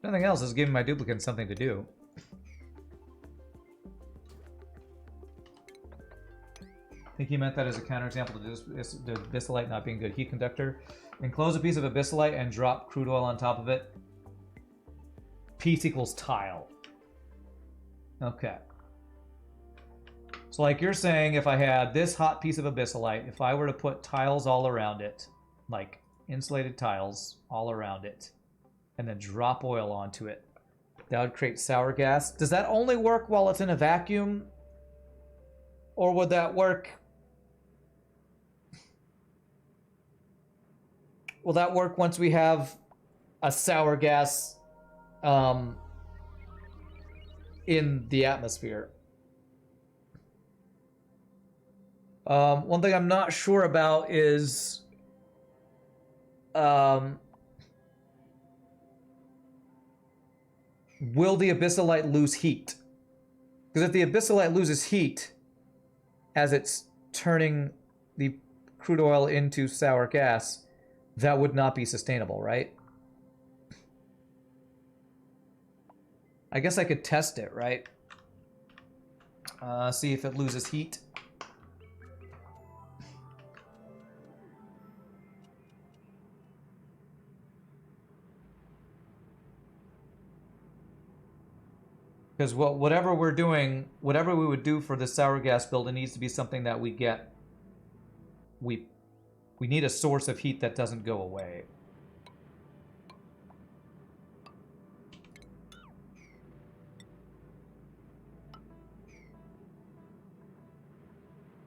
Nothing else is giving my duplicate something to do. I think he meant that as a counterexample to the abyssalite not being a good heat conductor. Enclose a piece of abyssalite and drop crude oil on top of it. Piece equals tile. Okay. So like you're saying, if I had this hot piece of abyssalite, if I were to put tiles all around it, like insulated tiles all around it, and then drop oil onto it, that would create sour gas. Does that only work while it's in a vacuum? Or would that work... will that work once we have a sour gas in the atmosphere? One thing I'm not sure about is will the abyssalite lose heat? Because if the abyssalite loses heat as it's turning the crude oil into sour gas, that would not be sustainable, right? I guess I could test it, right? See if it loses heat. Because whatever we're doing, whatever we would do for the sour gas build, it needs to be something that we get. We need a source of heat that doesn't go away.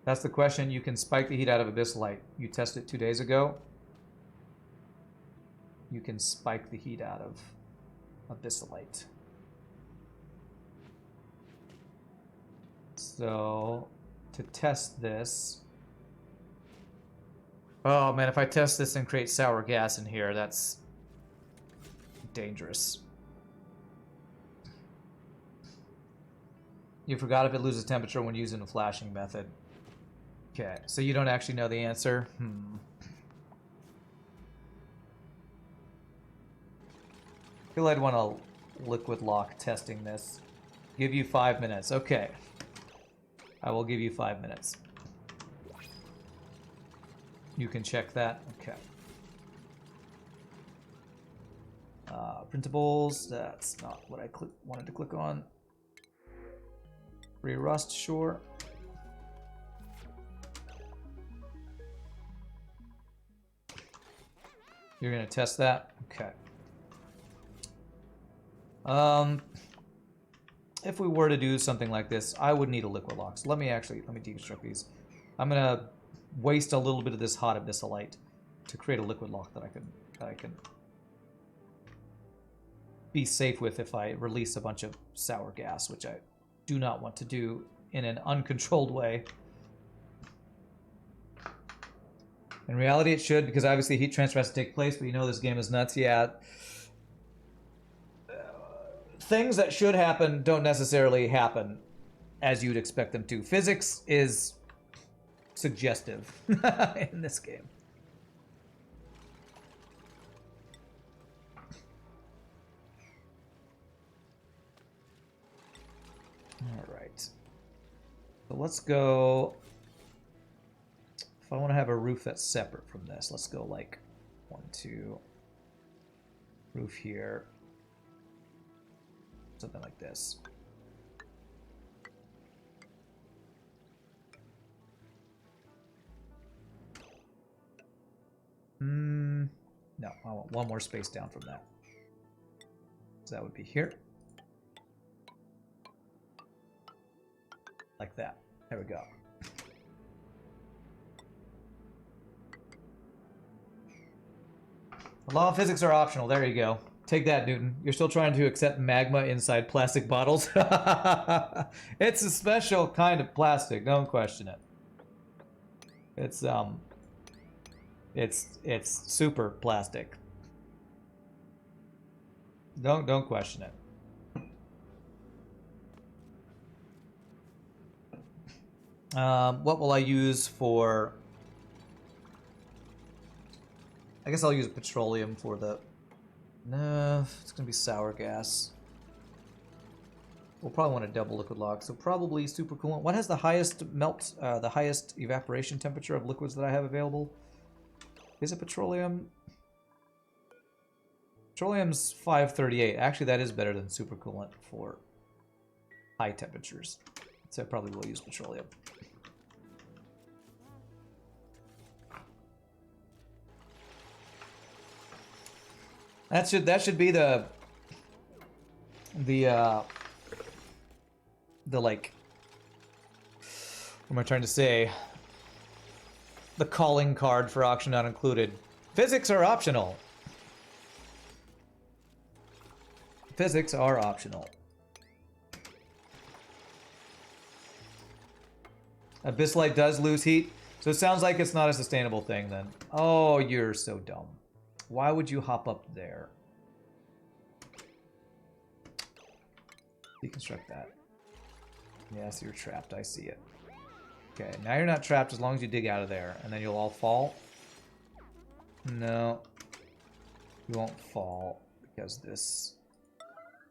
That's the question. You can spike the heat out of abyssalite. You tested it 2 days ago. You can spike the heat out of abyssalite. So, to test this... Oh man, if I test this and create sour gas in here, that's dangerous. You forgot if it loses temperature when using a flashing method. Okay, so you don't actually know the answer? I feel I'd want to liquid lock testing this. Give you 5 minutes. Okay. I will give you 5 minutes. You can check that. Okay. Printables. That's not what I wanted to click on. Re-rust, sure. You're gonna test that? Okay. If we were to do something like this, I would need a liquid lock. So let me deconstruct these. I'm gonna waste a little bit of this hot abyssalite to create a liquid lock that I can be safe with if I release a bunch of sour gas, which I do not want to do in an uncontrolled way. In reality, it should, because obviously heat transfer has to take place, but you know this game is nuts. Yeah. Things that should happen don't necessarily happen as you'd expect them to. Physics is suggestive in this game. All right. So let's go... If I want to have a roof that's separate from this, let's go like 1, 2, roof here, something like this. No, I want one more space down from that. So that would be here. Like that. There we go. The law of physics are optional. There you go. Take that, Newton. You're still trying to accept magma inside plastic bottles? It's a special kind of plastic. Don't question it. It's super plastic. Don't question it. What will I use for... I guess I'll use petroleum for the... No, it's going to be sour gas. We'll probably want a double liquid lock, so probably supercoolant. What has the highest the highest evaporation temperature of liquids that I have available? Is it petroleum? Petroleum's 538. Actually, that is better than supercoolant for high temperatures. So I probably will use petroleum. That should be the like, what am I trying to say? The calling card for auction not included. Physics are optional. Physics are optional. Abyssalite does lose heat, so it sounds like it's not a sustainable thing then. Oh, you're so dumb. Why would you hop up there? Deconstruct that. Yes, you're trapped. I see it. Okay, now you're not trapped as long as you dig out of there, and then you'll all fall. No. You won't fall, because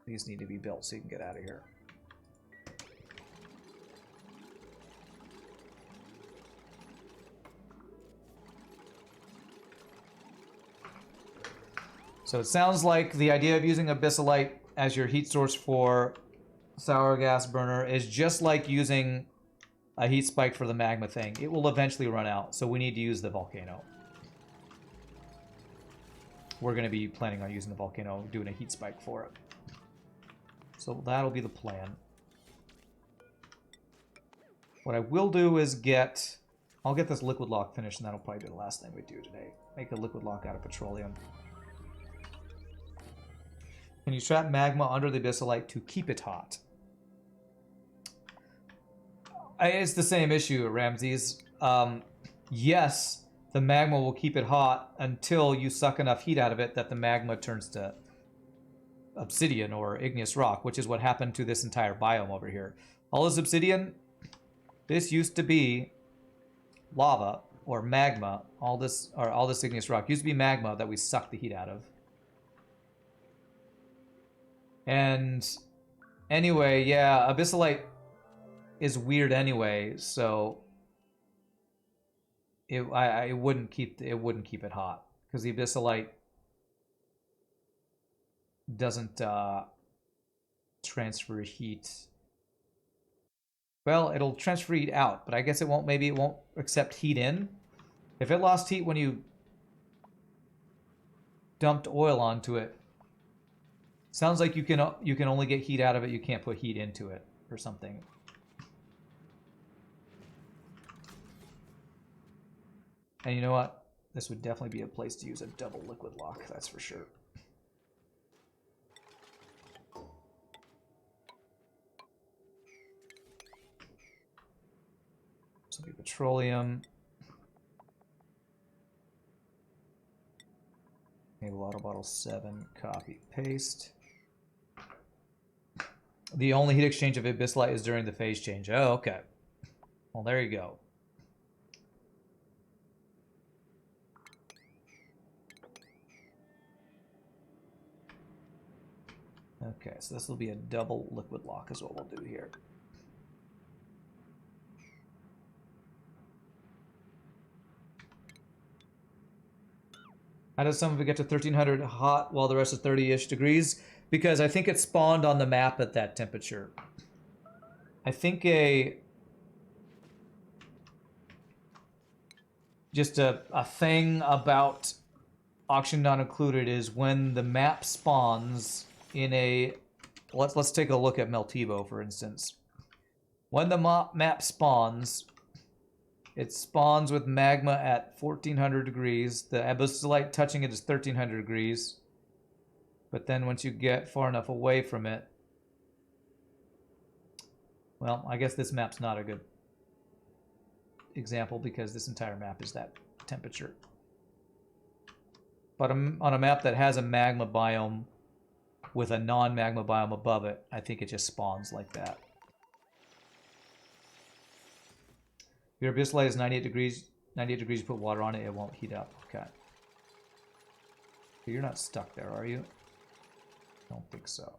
these need to be built so you can get out of here. So it sounds like the idea of using abyssalite as your heat source for sour gas burner is just like using a heat spike for the magma thing. It will eventually run out, so we need to use the volcano. We're going to be planning on using the volcano, doing a heat spike for it. So that'll be the plan. What I will do is I'll get this liquid lock finished, and that'll probably be the last thing we do today. Make a liquid lock out of petroleum. Can you trap magma under the abyssalite to keep it hot? It's the same issue, Ramses. Yes, the magma will keep it hot until you suck enough heat out of it that the magma turns to obsidian or igneous rock, which is what happened to this entire biome over here. All this obsidian, this used to be lava or magma. All this igneous rock used to be magma that we sucked the heat out of. And anyway, yeah, abyssalite is weird anyway, so it wouldn't keep it hot because the abyssalite doesn't transfer heat. Well, it'll transfer heat out, but I guess it won't. Maybe it won't accept heat in. If it lost heat when you dumped oil onto it, sounds like you can only get heat out of it. You can't put heat into it or something. And you know what? This would definitely be a place to use a double liquid lock, that's for sure. This will be petroleum. Enable auto bottle 7, copy, paste. The only heat exchange of abyssalite is during the phase change. Oh, okay. Well, there you go. Okay, so this will be a double liquid lock is what we'll do here. How does some of it get to 1300 hot while the rest is 30-ish degrees? Because I think it spawned on the map at that temperature. I think just a thing about auction not included is when the map spawns in a... Let's take a look at Meltivo, for instance. When the map spawns, it spawns with magma at 1400 degrees. The abyssalite touching it is 1300 degrees. But then once you get far enough away from it... Well, I guess this map's not a good example because this entire map is that temperature. But on a map that has a magma biome with a non-magma biome above it, I think it just spawns like that. Your abyssalite is 98 degrees. 98 degrees, you put water on it, it won't heat up. Okay. You're not stuck there, are you? I don't think so.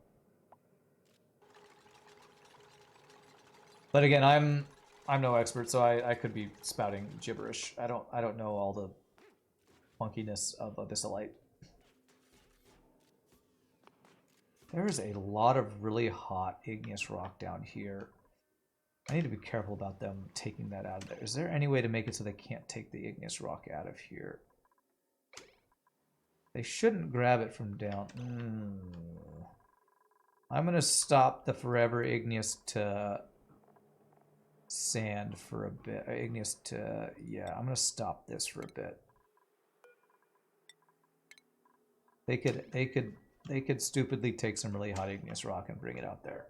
But again, I'm no expert, so I could be spouting gibberish. I don't know all the funkiness of abyssalite. There's a lot of really hot igneous rock down here. I need to be careful about them taking that out of there. Is there any way to make it so they can't take the igneous rock out of here? They shouldn't grab it from down. I'm going to stop the forever igneous to sand for a bit. Igneous to... Yeah, I'm going to stop this for a bit. They could stupidly take some really hot igneous rock and bring it out there.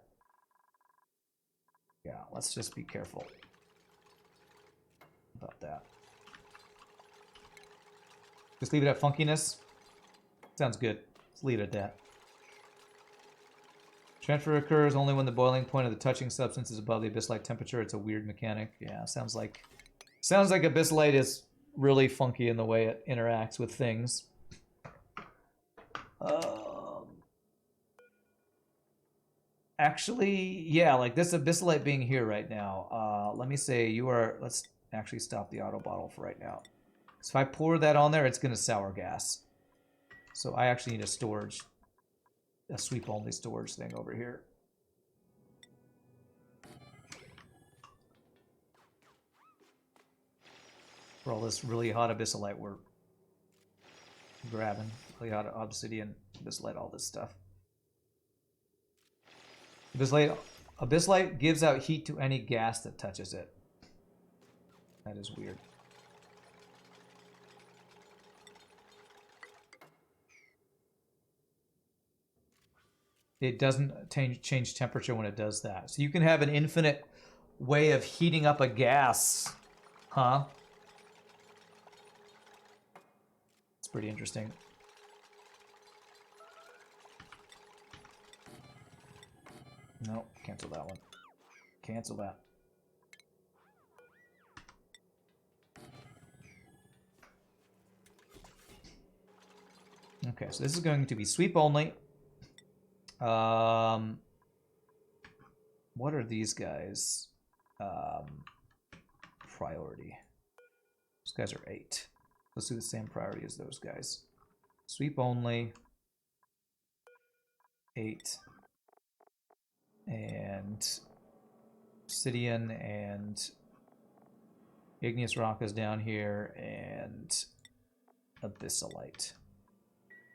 Yeah, let's just be careful about that. Just leave it at funkiness. Sounds good. Let's leave it at that. Transfer occurs only when the boiling point of the touching substance is above the abyssalite temperature. It's a weird mechanic. Yeah, sounds like abyssalite is really funky in the way it interacts with things. Actually, yeah, like this abyssalite being here right now. Let me say you are... Let's actually stop the auto bottle for right now. So if I pour that on there, it's going to sour gas. So I actually need a sweep-only storage thing over here. For all this really hot abyssalite we're grabbing. Really hot obsidian, abyssalite, all this stuff. Abyssalite gives out heat to any gas that touches it. That is weird. It doesn't change temperature when it does that. So you can have an infinite way of heating up a gas. Huh? It's pretty interesting. No, cancel that one. Cancel that. Okay, so this is going to be sweep only. What are these guys? Priority. Those guys are 8. Let's do the same priority as those guys. Sweep only. 8. And obsidian and igneous rock is down here, and abyssalite.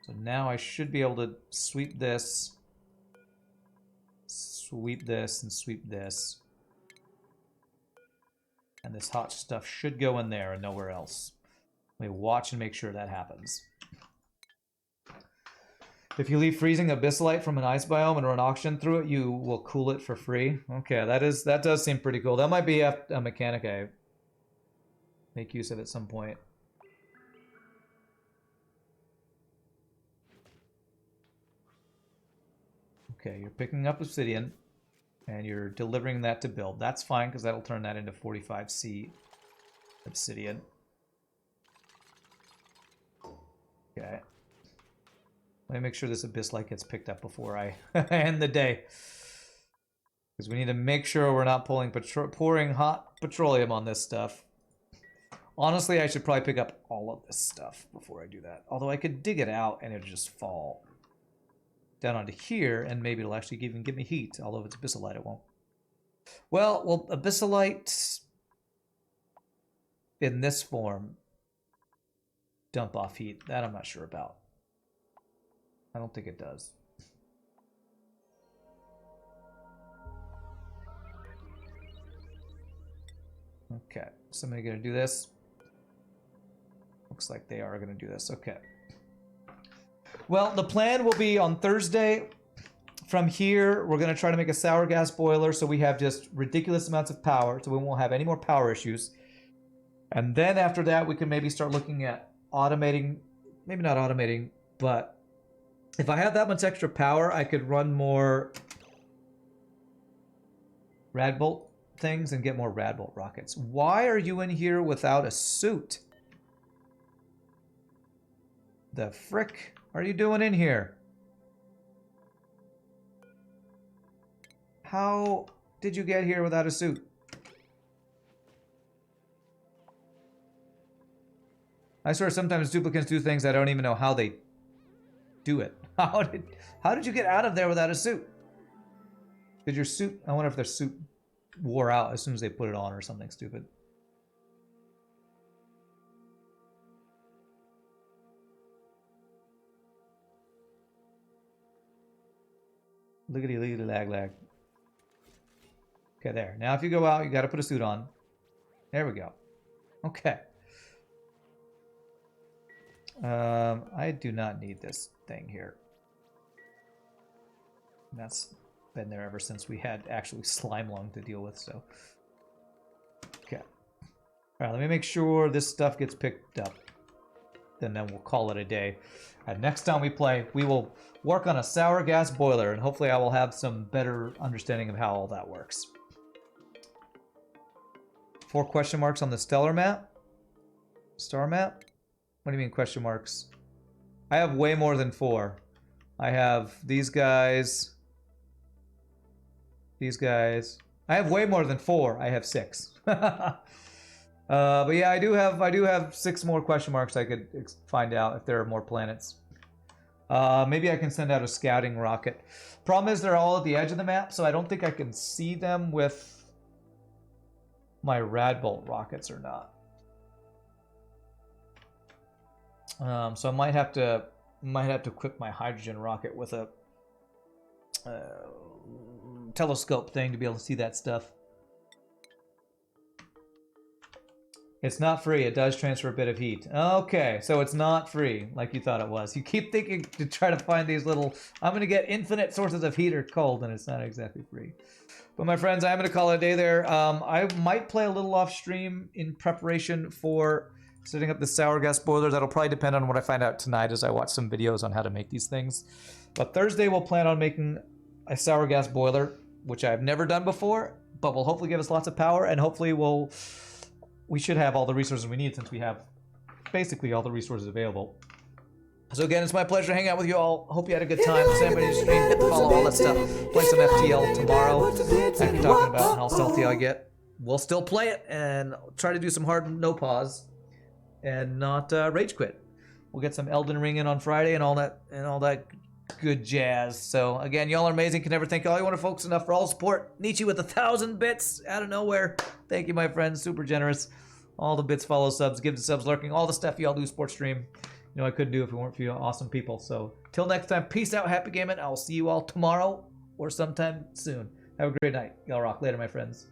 So now I should be able to sweep this, and sweep this. And this hot stuff should go in there and nowhere else. Let me watch and make sure that happens. If you leave freezing abyssalite from an ice biome and run oxygen through it, you will cool it for free. Okay, that does seem pretty cool. That might be a mechanic I make use of at some point. Okay, you're picking up obsidian, and you're delivering that to build. That's fine, because that'll turn that into 45C obsidian. Okay. Let me make sure this abyssalite gets picked up before I end the day. Because we need to make sure we're not pouring hot petroleum on this stuff. Honestly, I should probably pick up all of this stuff before I do that. Although I could dig it out and it'll just fall down onto here, and maybe it'll actually even give me heat. Although if it's abyssalite, it won't. Well, abyssalite in this form dump off heat. That I'm not sure about. I don't think it does. Okay, somebody gonna do this? Looks like they are gonna do this. Okay. Well, the plan will be on Thursday. From here, we're gonna try to make a sour gas boiler so we have just ridiculous amounts of power, so we won't have any more power issues. And then after that, we can maybe start looking at automating, maybe not automating, but if I have that much extra power, I could run more Radbolt things and get more Radbolt rockets. Why are you in here without a suit? The frick are you doing in here? How did you get here without a suit? I swear sometimes duplicants do things I don't even know how they do it. How did you get out of there without a suit? Did your suit... I wonder if their suit wore out as soon as they put it on or something stupid. Liggity lag lag. Okay, there. Now if you go out, you gotta put a suit on. There we go. Okay. I do not need this thing here. That's been there ever since we had actually slime lung to deal with, so. Okay. Alright, let me make sure this stuff gets picked up. And then we'll call it a day. And next time we play, we will work on a sour gas boiler, and hopefully I will have some better understanding of how all that works. 4 question marks on the stellar map? Star map? What do you mean question marks? I have way more than 4. I have these guys. These guys. I have way more than 4. I have 6. But yeah, I do have 6 more question marks I could find out if there are more planets. Maybe I can send out a scouting rocket. Problem is they're all at the edge of the map, so I don't think I can see them with my Radbolt rockets or not. So I might have to equip my hydrogen rocket with a telescope thing to be able to see that stuff. It's not free. It does transfer a bit of heat. Okay, so it's not free like you thought it was. You keep thinking to try to find these little, I'm going to get infinite sources of heat or cold, and it's not exactly free. But my friends, I'm going to call it a day there. I might play a little off stream in preparation for setting up the sour gas boiler. That'll probably depend on what I find out tonight as I watch some videos on how to make these things. But Thursday we'll plan on making a sour gas boiler, which I've never done before, but will hopefully give us lots of power, and hopefully we should have all the resources we need since we have basically all the resources available. So again, it's my pleasure to hang out with you all. Hope you had a good time. Somebody stream, hit the follow, all that stuff. Play some FTL tomorrow. After talking about how salty I get, we'll still play it and try to do some hard no pause and not rage quit. We'll get some Elden Ring in on Friday and all that good jazz. So again, y'all are amazing. Can never thank all you wonderful folks enough for all the support. Nietzsche with 1,000 bits out of nowhere. Thank you, my friends. Super generous. All the bits, follow, subs, give the subs, lurking, all the stuff y'all do sports stream. You know I couldn't do if it weren't for you awesome people. So till next time, peace out, happy gaming. I'll see you all tomorrow or sometime soon. Have a great night. Y'all rock. Later, my friends.